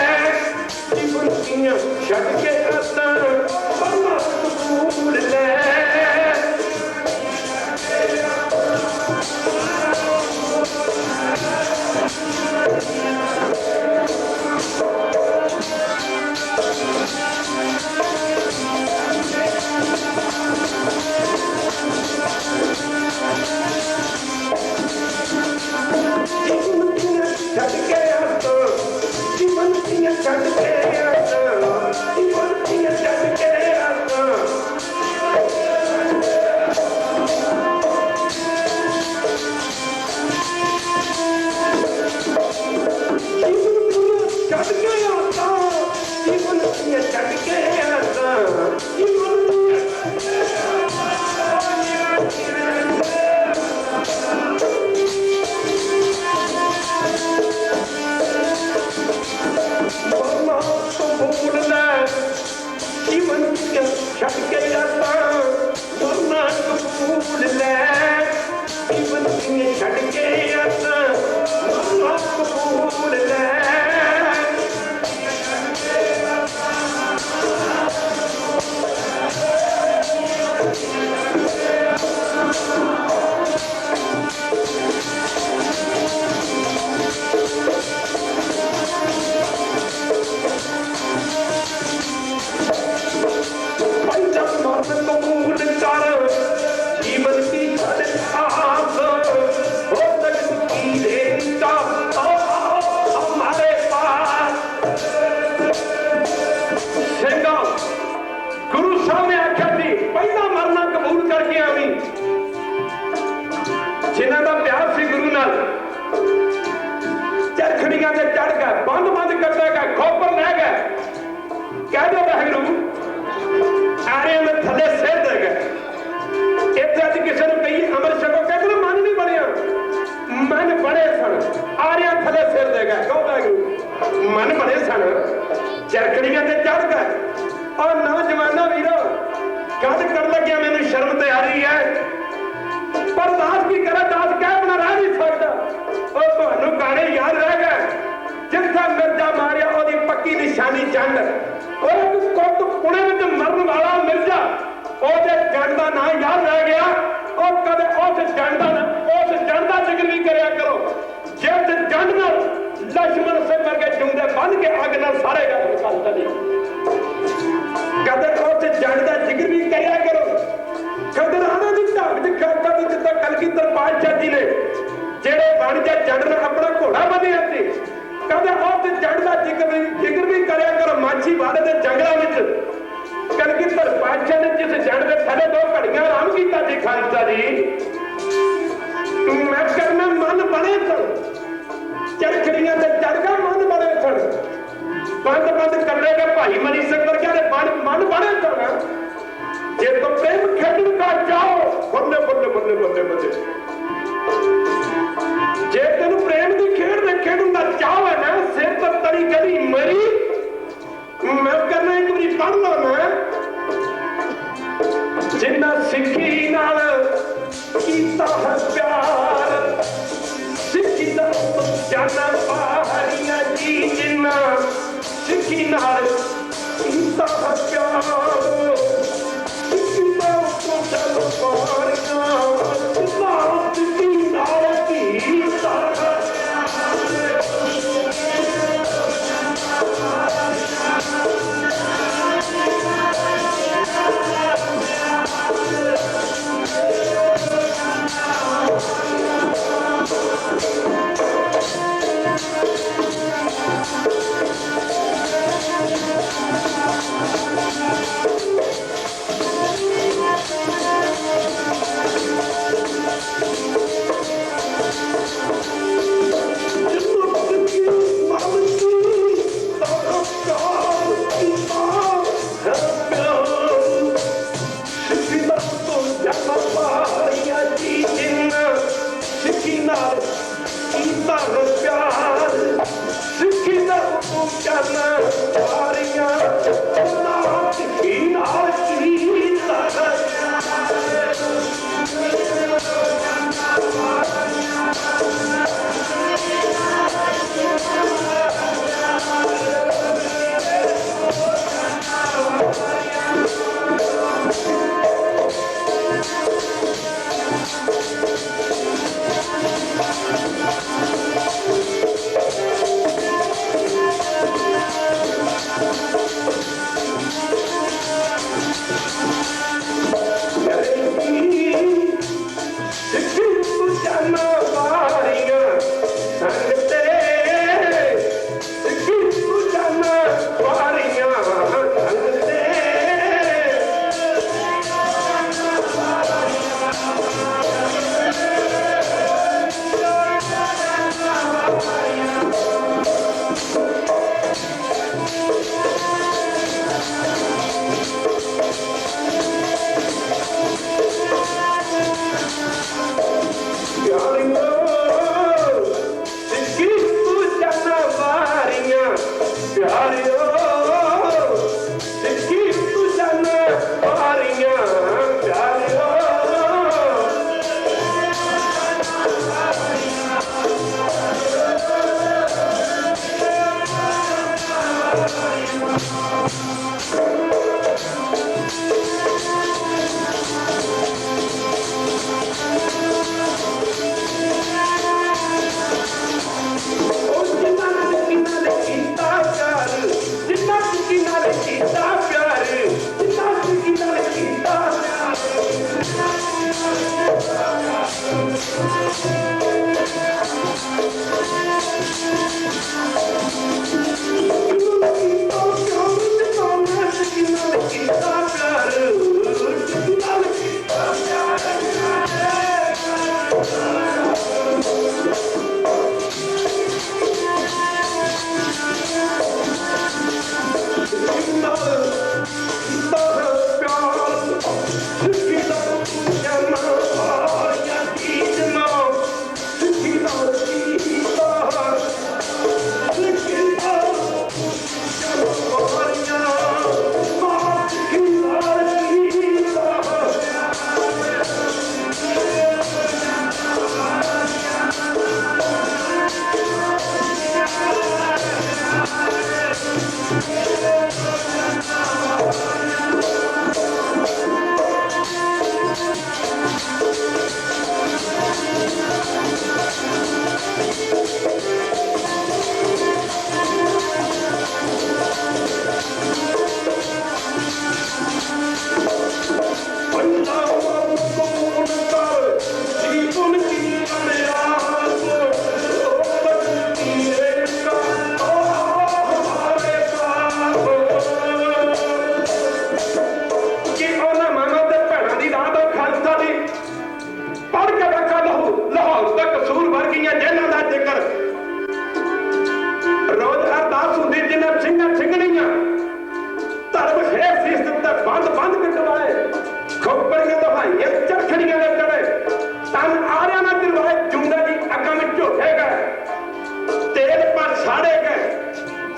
चरखड़ियां ते चढ़ गए और नौजवानों वीरो गल कर लग्या मैनू शर्म ते आ रही है पर दास की करे दास कह बना रह नहीं सकता और तुहानू गाने याद रह गए जिथे मिर्जा मारिया ओदी पक्की निशानी जंड कुट पुणे में मरन वाला मिर्जा ओदे जंड का नाम याद रह गया और कदे उस जंड का जिक्र भी करया करो जिस जंड नाल लक्ष्मण से वर्गे जुंदे बन के अग नाल सारे गल कदे उस जंड का जिक्र भी करया करो खदराना दी ढंग च कदे जिद्दां कलगीधर पातशाह जी ने जेड़े बन के जंड ने अपना घोड़ा बधिया सी कदे उस जंड का जिक्र भी करया करो माछी वाड़े के जंगलों में कलगीधर पातशाह ने जिस जंड के थले 2 घड़ियां आराम किया जी खालसा जी मैं करना मन बने सन चरखड़ियां ते चढ़गा मन बने सन बंद बंद करने के भाई मनी सिंह वर्गे मन बने सन जे तो प्रेम खेडन का जाओ बल्ले बल्ले बल्ले बल्ले बल्ले जे तेन प्रेम की खेड में खेडन का चाव है ना सिर पर तरी कदी मरी जिन्ना सिक्खी नाल कीता है प्यार, सिक्खी दा जाना पहाड़ियां जी, जिन्ना सिक्खी नाल कीता है प्यार, सिक्खी दा जाना पहाड़ियां, जिन्ना सिक्खी नाल कीता है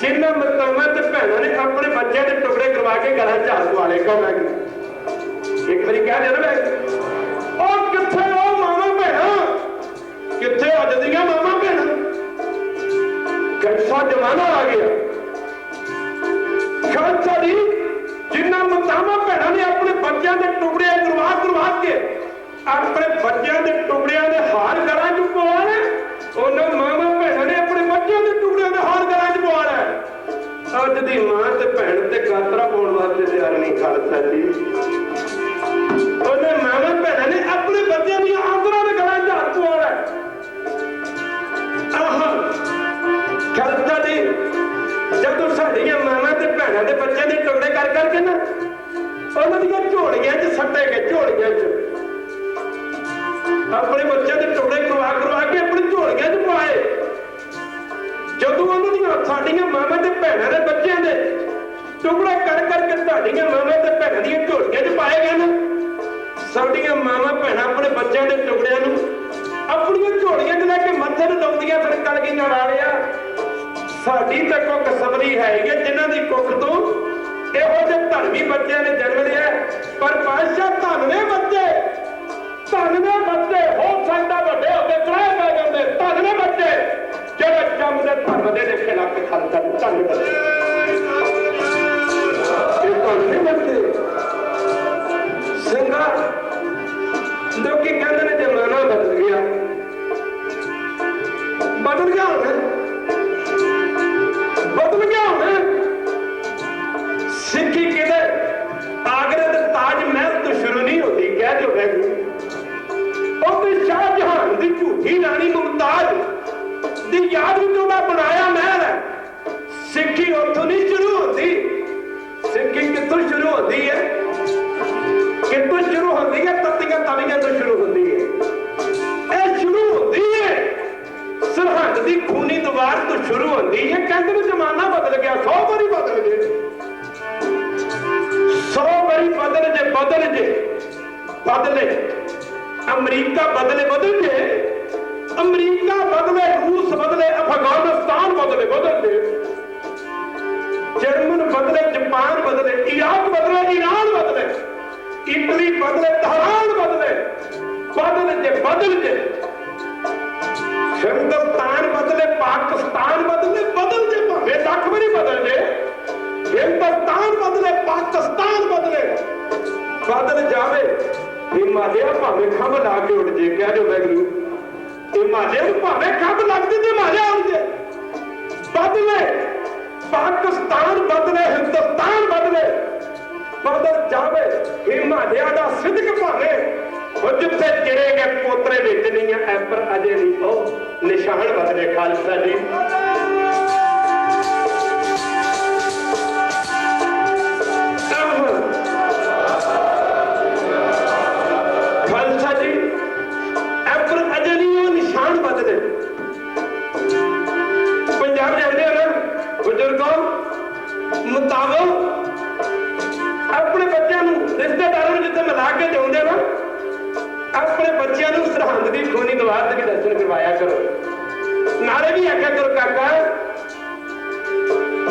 जिन्ना मतावां ते भैणां ने अपने बच्चों के टुकड़े करवा के गला झाड़ पवा ले। एक बारी कह दे ना और किथे ओ मामा भैणा किथे अज दियां मामा भैणा कैसा जमाना आ गया खालसा जी जिन्ना मामा भैणा ने अपने बच्चों के टुकड़े करवा के अपने बच्चों के टुकड़िया के हार गला च पवा ले उन्होंने मामा भैणा ने अपने बच्चों के टुकड़िया के हार गला च पवा लै अज की मां ते भैन ते गातरा पाने वास्ते तैयार नहीं खालसा जी उन्हें मामा भैणा ने अपने बच्चों की आंदरा के गला च हाथ पवा लै खालसा जी जब साडियां मामा ते भैणा के बच्चों के टुकड़े कर करके ना उन्होंने झोलियां च सट्टे गए झोलियां च अपने बच्चों के टुकड़े करवा के अपनी झोलियां च पाए जदों साडियां मामा ते भैणा दे बच्चों के टुकड़े कर करके साडियां मामा ते भैणा दी झोलियां च पाए गए ना साडियां मामा भैणा अपने बच्चों के टुकड़ियां नूं अपनी झोलियां च लैके मत्थे नूं लाउंदियां फिर कलगियां ला लिया साडी तां कुख सबरी है जिन्हां दी कुख तों इहो ਜਿਹੇ धर्मी बच्चों ने जन्म लिया पर पातशाह धनवे बच्चे हो सकता वड्डे होके त्राह पै जाते धनवे बच्चे ਜਿਹੜੇ जमदे धर्म दे खिलाफ खालसा धन बच्चे धनवे बच्चे ਸਿੰਘਾ लोग कहते हैं जमाना बदल गया होना सिक्खी किधर आगरे के ताज महल तो शुरू नहीं होती कह दो शाहजहान की झूठी रानी मुमताज की याद में बनाया महल है सिक्खी उतों नहीं शुरू होती सिक्खी कितों शुरू होती है तत्तियां तवियां तो शुरू होती है यह शुरू होती है सरहद की खूनी दीवार तो शुरू होती है कहते जमाना बदल गया 100 बारी बदल गए 100 बारी बदले अमरीका बदले अमरीका बदले रूस बदले अफगानिस्तान बदले जर्मन बदले जापान बदले इराक बदले ईरान बदले इटली बदले तहरान बदले हिंदुस्तान बदले पाकिस्तान बदले भावे लख भी बदल जे हिंदुस्तान बदले पाकिस्तान बदल जावे हिमालय भावे खंभ ला के उड़ जे कह दो वैगरू हिमालय भावे खंभ लगती तो हिमालय उड़ जे बदले पाकिस्तान बदले हिंदुस्तान बदल जावे हिमालय का सिदक भावे जिथे चिड़े गए पोतरे विच नहीं है पर अजे नहीं तो निशान बदले खालसा जी खालसा जी पर अजे नहीं वो निशान बदले पंजाब जाते हैं ना बुजुर्गों मुताबिक अपने बच्चों रिश्तेदारों जिथे मिला के जाते ना अपने बच्चों सरहद की खूनी दीवार के दर्शन करवाया करो नाले भी आख्या करो काका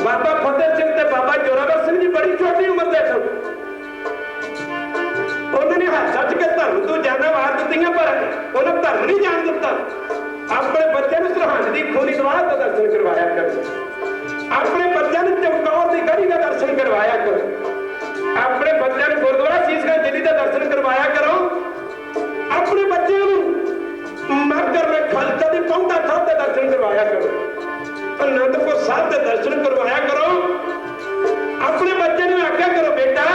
बाबा फतेह सिंह ते बाबा जोरावर सिंह जी बड़ी छोटी उम्र के सन उन्होंने हाथ सच के धर्म तो जाना मार दी पर उन्हें धर्म नहीं जान दिता अपने बच्चों सरहद की खूनी दीवार का दर्शन करवाया करो अपने बच्चों चमकौर की गढ़ी का दर्शन करवाया करो अपने बच्चों गुरुद्वारा शीशगंज दिल्ली का दर्शन करवाया करो अपने बच्चों मगर में खालसा की पौंटा साहब के दर्शन करवाया करो आनंदपुर साहब के दर्शन करवाया करो अपने बच्चे ने आख्या करो बेटा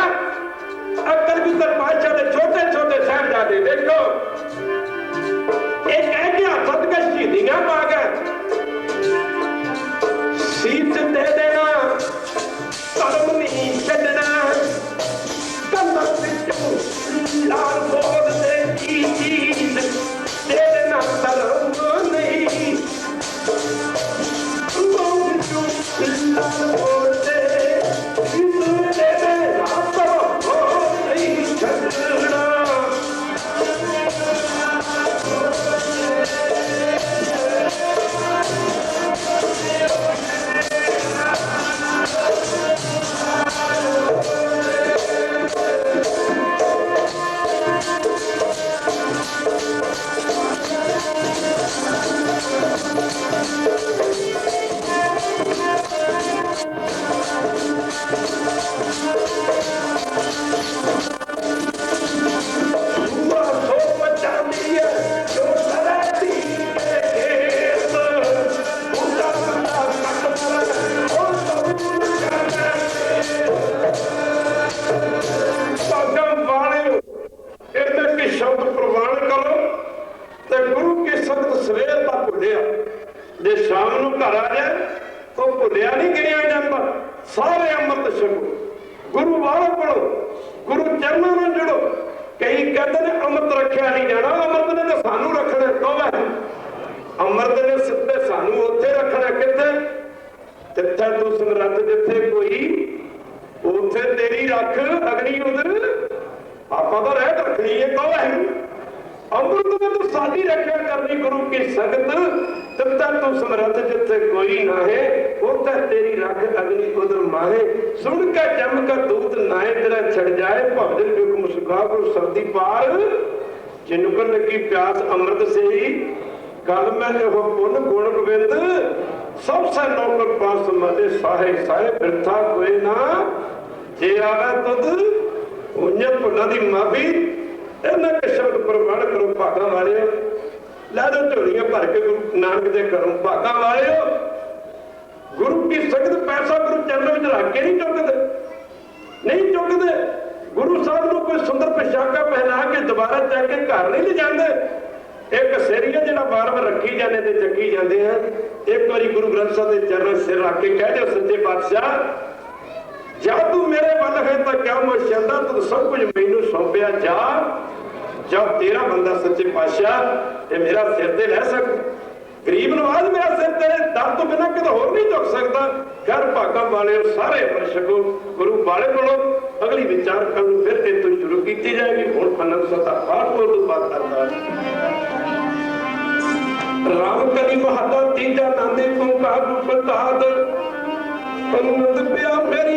कलगीधर पातशाह के छोटे छोटे साहिबजादे देखो एक ऐसे हाथ के शहीदियां पा गए सीत दे देना धर्म नहीं छड्डना कंधा जे शाम नूं घर आ जाए तो भुलिया नहीं गिनिया जाता। सारे अमृत छको, गुरु वालों पढ़ो, गुरु चरणों में जुड़ो। कई कहते ने अमृत रखा नहीं जाना, अमृत ने तो सानू रखना। कौन अमृत ने सिद्धे सानू उत्थे रखना, किथे जिथे तू समरथ, जिथे कोई उथे तेरी रख अग्नि उधर। आपा तो रह रखनी है। कौन अमृत में तो साडी रखा करनी, गुरु की संगत तिता तू समरथ, जिथे कोई ना है उथे तेरी रख अग्नि उधर माहे। सुन का जम का दूत नाए तेरा छड़ जाए, भवजन युग मुस्का गुरु सर्दी पार। जिनको लगी प्यास अमृत से ही, कल मैं एहो पुन गुण गोविंद। सब से नौकर पास मते साहे साहे, बिरथा कोई ना जे आवे तुद। उन्हें भुला दी माफी, इन्हां के शब्द प्रमाण करो भागा वाले। लै दो झोलियां भर के गुरु नानक दे घरों, भागा वाले। गुरु की संगत पैसा गुरु चरणों में रख के नहीं चुकते, नहीं चुकते। गुरु साहब को कोई सुंदर पोशाका पहना के दोबारा चक के घर नहीं ले जाते। एक सेरिया जिहड़ा बार बार रखी जाने ते चकी जाते हैं। एक बारी गुरु ग्रंथ साहब के चरण सिर रख के कह दो, सच्चे पातशाह जब तू मेरे वाल है तो क्या मैं चलता, तू सब कुछ मैनू सौंपया जा। जब तेरा बंदा सच्चे पातशाह ये मेरा सिर ते रह सक, गरीब नवाज मेरा सिर तेरे दर तो बिना किते होर नहीं चुक सकता। घर भागा वाले सारे पर छको, गुरु वाले बोलो। अगली विचार कल फिर इतों शुरू की जाएगी। हुण पन्ना सता पाठ को तो बात करता राम कली महादा तीजा नांदे ओंकार रूप ताद। पन्नत पिया मेरी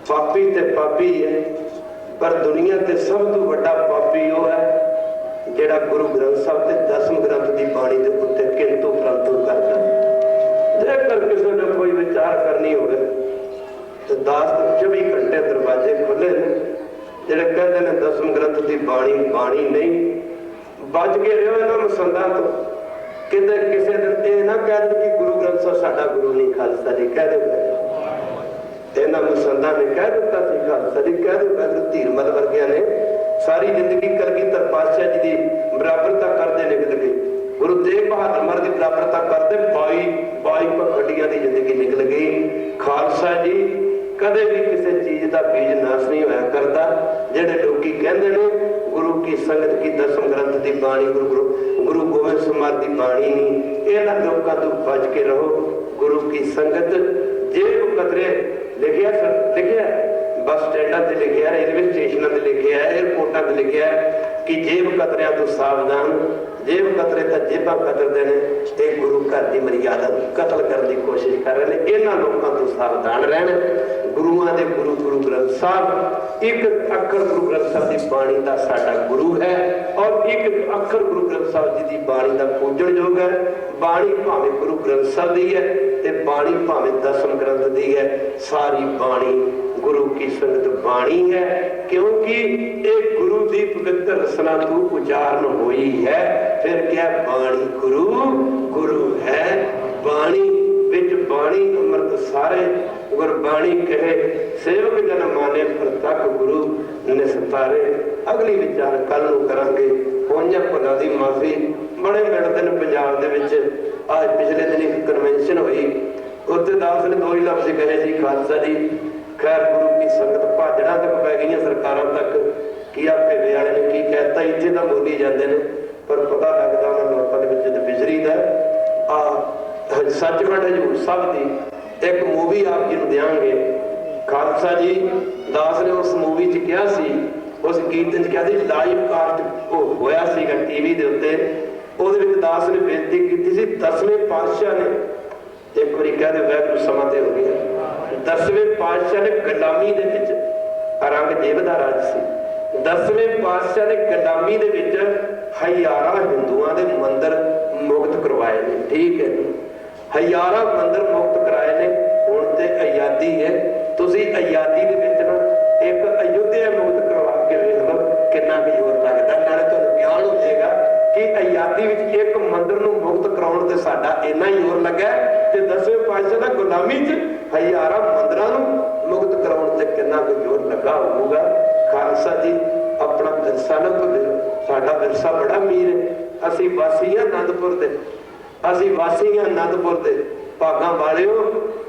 पापी ते पापी है, पर दुनिया ते सब तो बड़ा पापी वो है जिहड़ा गुरु ग्रंथ साहब ते दसम ग्रंथ की बाणी के उत्ते किंतु परंतु करता। जेकर किसी ने कोई विचार करनी हो तो दास 24 घंटे दरवाजे खुले ने। जिहड़े कहते हैं दसम ग्रंथ की बाणी बाणी नहीं, बच के रहो इन्हां मसंदां तो। किते किसी दिन ये ना कह दो कि गुरु ग्रंथ साहब साडा गुरु नहीं, खालसा जी कह दो। इन्हां मसंदां ने कह दिता सी खालसा जी कह दो। धीरमल वर्गिया ने सारी जिंदगी कलगीधर पातशाह जी की बराबरता करते निकल गए, गुरु तेग बहादुर महाराज की बराबरता करते 22 पखंडियां की जिंदगी निकल गई। खालसा जी कदे भी किसी चीज का बीज नाश नहीं होया करता। जेडे लोकी कहंदे ने गुरु की संगत की दसम ग्रंथ की बाणी गुरु गोबिंद सिंह की बाणी नहीं, इन्हां लोकां तो बच के रहो। गुरु की संगत जेब कतरे लिखिया बस स्टैंडा से लिखिया, रेलवे स्टेशनों से लिखिया, एयरपोर्टा से लिखिया कि जेब कतरिया तो सावधान। जेब कतरे तो जेबा कतरते हैं, गुरु घर की मर्यादा कतल करने की कोशिश कर रहे हैं। इन्होंने लोगों तो सावधान रहना। गुरुआं दे गुरु गुरु ग्रंथ साहब, एक अखर गुरु ग्रंथ साहब की बाणी का साडा गुरु है और एक अखर गुरु ग्रंथ साहब जी की बाणी का पूजन योग है। बाणी भावें गुरु ग्रंथ साहब की है ते बाणी भावें दसम ग्रंथ की है, सारी बाणी गुरु की संगत बाणी है, क्योंकि एक गुरु की पवित्र रचना तो उच्चारण हुई है। फिर क्या बाणी गुरु गुरु है। बाणी विच बाणी अमृत सारे, गुरबाणी कहे सेवक जन माने प्रतख गुरु निस्तारे। अगली विचार कल नूं करांगे। होइयां भुलां दी माफी। बड़े मिलते हैं पंजाब दे विच। आज पिछले दिन एक कन्वेंशन हुई, उत्ते दास ने 2 ही लफ्ज़ कहे जी खालसा जी खैर गुरु की संगत भाजड़ा तक पै गई सरकारों तक कि आ भेवे वाले ने की कहता, इत्थे तो बोली जाते हैं पर पता लगता उन्होंने लोगों के विचरी दा। सचखंड हजूर साहब की एक मूवी आप जी को देंगे। खालसा जी दास ने उस मूवी च कहा सी, उस कीर्तन च कहा सी लाइव कास्ट होया सीगा टीवी के उत्ते। ਉਹਦੇ ਵਿੱਚ ਦਾਸ ਨੇ ਬੇਨਤੀ ਕੀਤੀ ਸੀ 10ਵੇਂ ਪਾਤਸ਼ਾਹ ਨੇ, ਇੱਕ ਵਾਰੀ ਕਹਿ ਦੇ ਵੈਗੁਰੂ ਸਮਾਂ ਤੇ ਹੋ ਗਿਆ, 10ਵੇਂ ਪਾਤਸ਼ਾਹ ਨੇ ਗੁਲਾਮੀ ਦੇ ਵਿੱਚ ਔਰੰਗਜ਼ੇਬ ਦਾ ਰਾਜ ਸੀ। 10ਵੇਂ ਪਾਤਸ਼ਾਹ ਨੇ ਗੁਲਾਮੀ ਦੇ ਵਿੱਚ ਹਜ਼ਾਰਾਂ ਹਿੰਦੂਆਂ ਦੇ ਮੰਦਿਰ ਮੁਕਤ ਕਰਵਾਏ ਨੇ। ਠੀਕ ਹੈ, ਹਜ਼ਾਰਾਂ ਮੰਦਿਰ ਮੁਕਤ ਕਰਾਏ ਨੇ। ਹੁਣ ਤੇ ਆਜ਼ਾਦੀ ਹੈ, ਤੁਸੀਂ ਆਜ਼ਾਦੀ ਦੇ ਵਿੱਚ ਨਾ ਇੱਕ ਅਯੁੱਧਿਆ ਮੁਕਤ ਕਰਵਾ ਕੇ ਵੇਖ ਲਓ ਕਿੰਨਾ ਕੁ ਜ਼ੋਰ ਲੱਗਦਾ। ਨਾਲੇ ਤੁਹਾਨੂੰ ਗਿਆਨ ਹੋ ਜਾਏਗਾ कि आजादी विच एक मंदिर नूं मुक्त कराउण ते साडा इन्ना ही जोर लगा ते 10वें पातशाह दा गुलामी च हज़ारां मंदिरां नूं मुक्त कराउण ते किन्ना कुछ जोर लगा होऊगा। खालसा जी अपना विरसा ना भुल्लिओ, साडा विरसा बड़ा अमीर है। असीं वासी हां आनंदपुर दे, असीं वासी हां आनंदपुर दे भागां वालिओ।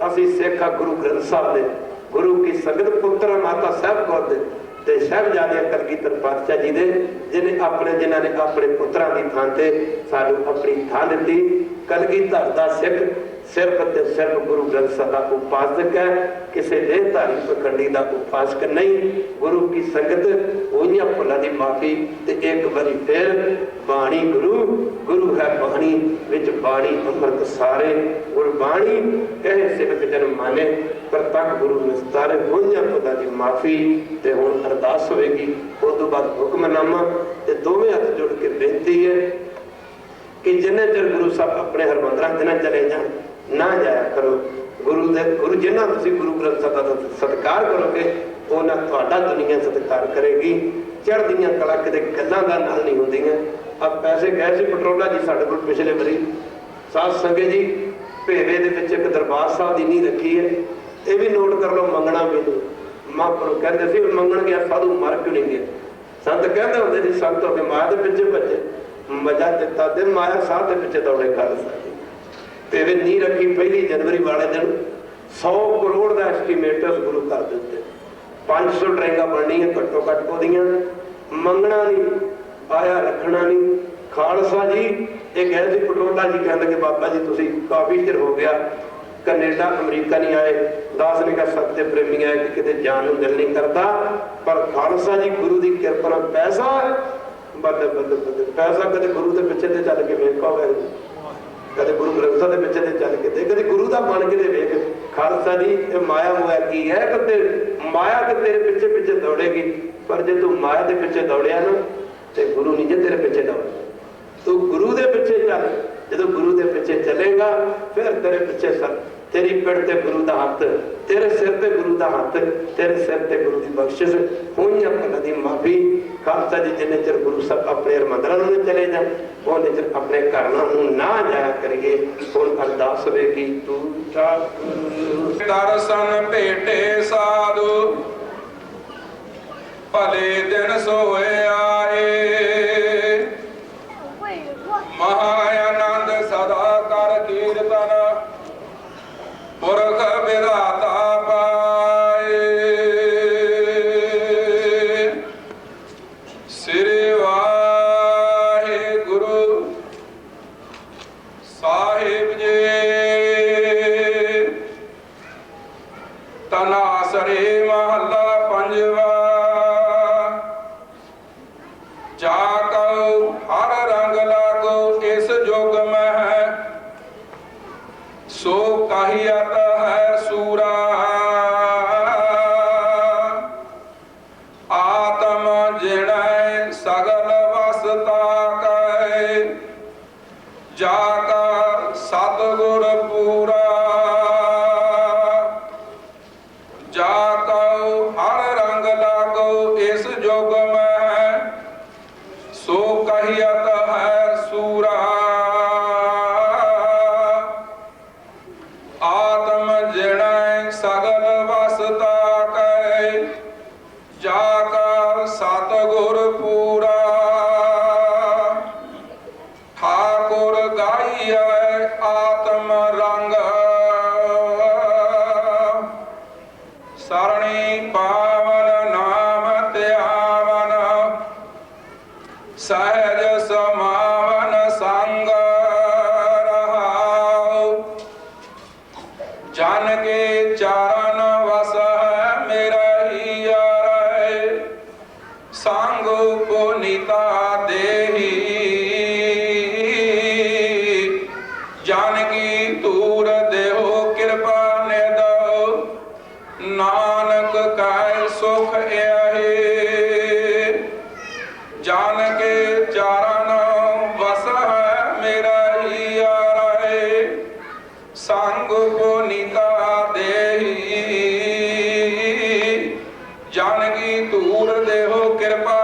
असीं सिख हां गुरु ग्रंथ साहब दे, गुरु की संगत पुत्र माता साहब कौर दे ते साहिबजादे कलगीधर पातशाह जी दे, जिन्हां ने अपने पुत्रां दी थां ते सानू अपनी थां दित्ती। कलगीधर दा सिख सिर्फ ते सिर्फ गुरु ग्रंथ साहब दा उपासक है, किसी देहधारी पखंडी दा उपासक नहीं। गुरु की संगत होइयां भुलां दी माफी ते एक बारी फिर बाणी गुरु गुरु है बाणी विच बाणी अमृत सारे। गुरबाणी कहे सेवक जन माने प्रतख गुरु निस्तारे। होइयां भुलां दी माफी ते हुण अरदास होएगी, उस तो बाद हुक्मनामा ते दोवें हथ जोड़ के बेनती है कि जिन्ने चਿਰ गुरु साहब अपने हरमंदरां जिन्ना चले जान ना जाया करो। गुरु जिन्ना तुसीं गुरु ग्रंथ साहब दा सत्कार करोगे उन्ना तुहाडा दुनिया सत्कार करेगी। चढ़दियां कला किते गल्लां दा नाल नहीं हुंदियां। अब पैसे गए सी पटरोला जी साडे कोल पिछले वारी साध संगत जी भेवे दे विच एक दरबार साहब दी नींह रखी है। ये भी नोट कर लो, मंगना मैनू महापुरुष कहते सी मंगण गया साधु मर क्यों नहीं गया। संत कहते होंदे सी संत हो के माया दे पिछे भजे, मजा दिता दे माया साध दे पिछे दौड़े। खालसा जी तेरे नी रखी 1 जनवरी वाले दिन 100 करोड़ का एस्टीमेट उस गुरु कर दिते। 500 ड्राइंगा बननियां घट्टो घट्ट ओदियां। मंगना नहीं, आया रखना नहीं। खालसा जी ये गए थे पटोला जी, कहते कि बाबा जी तुसी काफी चिर हो गया कनेडा अमरीका नहीं आए। दास ने कहा सत्य प्रेमी आए कि किते जान नूं दिल नहीं करता, पर खालसा जी गुरु की कृपा नाल पैसा बदल बदल बदल पैसा कदे गुरु के पिछे ते चल के वेख पावे, कदे गुरु ग्रंथ साहब के पिछे ते चल के कदे गुरु दा बन के वेख। खालसा जी ये माया मुया की है कि माया तो तेरे पिछे पिछे दौड़ेगी, पर जे तू माया के पिछे दौड़िया ना तो गुरु नहीं जे तेरे पिछे दौड़। तू गुरु के पिछे चल, जो गुरु के पिछे चलेगा फिर तेरे पिछे सब तेरी पिड़ ते गुरु का हथ, तेरे सिर ते गुरु का हथ, तेरे सिर ते गुरु की बख्शिश हुई। अपना दी माफी खालसा जी जिन्ने चिर गुरु सब अपने मंदिरों में चले जाए उन्ने चिर अपने घरों ना जाया करिए। हुण अरदास होगी तू दर्शन भेटे साधु भले दिन सोए आए, महाआनंद सदा कर कीर्तन पुरख विधाता पाए। श्री वाहिगुरु साहिब जी तनासरे महला पंजवा। जाको हर रंग लागो इस जुग में है, सो कहियत है सूरा। आत्म जिणै सगल वसता कहे, जाका सतगुर पूरा। जाको हर रंग लागो इस जुग में, सो कहियत है सूरा। आत्म जिणै सगल वसता कहे, जाका सतगुर पूरा। ठाकुर गाइए आत्म रंग, सरणी पावन नाम त्यावन। सहज समावन संग रहाओ, जन के चरण वस है मेरा ही रहे। संग पुनीता देही, जन की तूर देहो कृपा निदो। नानक कै सुख यही, जान के चरण बस है मेरा ही रहे। संग पुनीता देही, जान की तूर देहो कृपा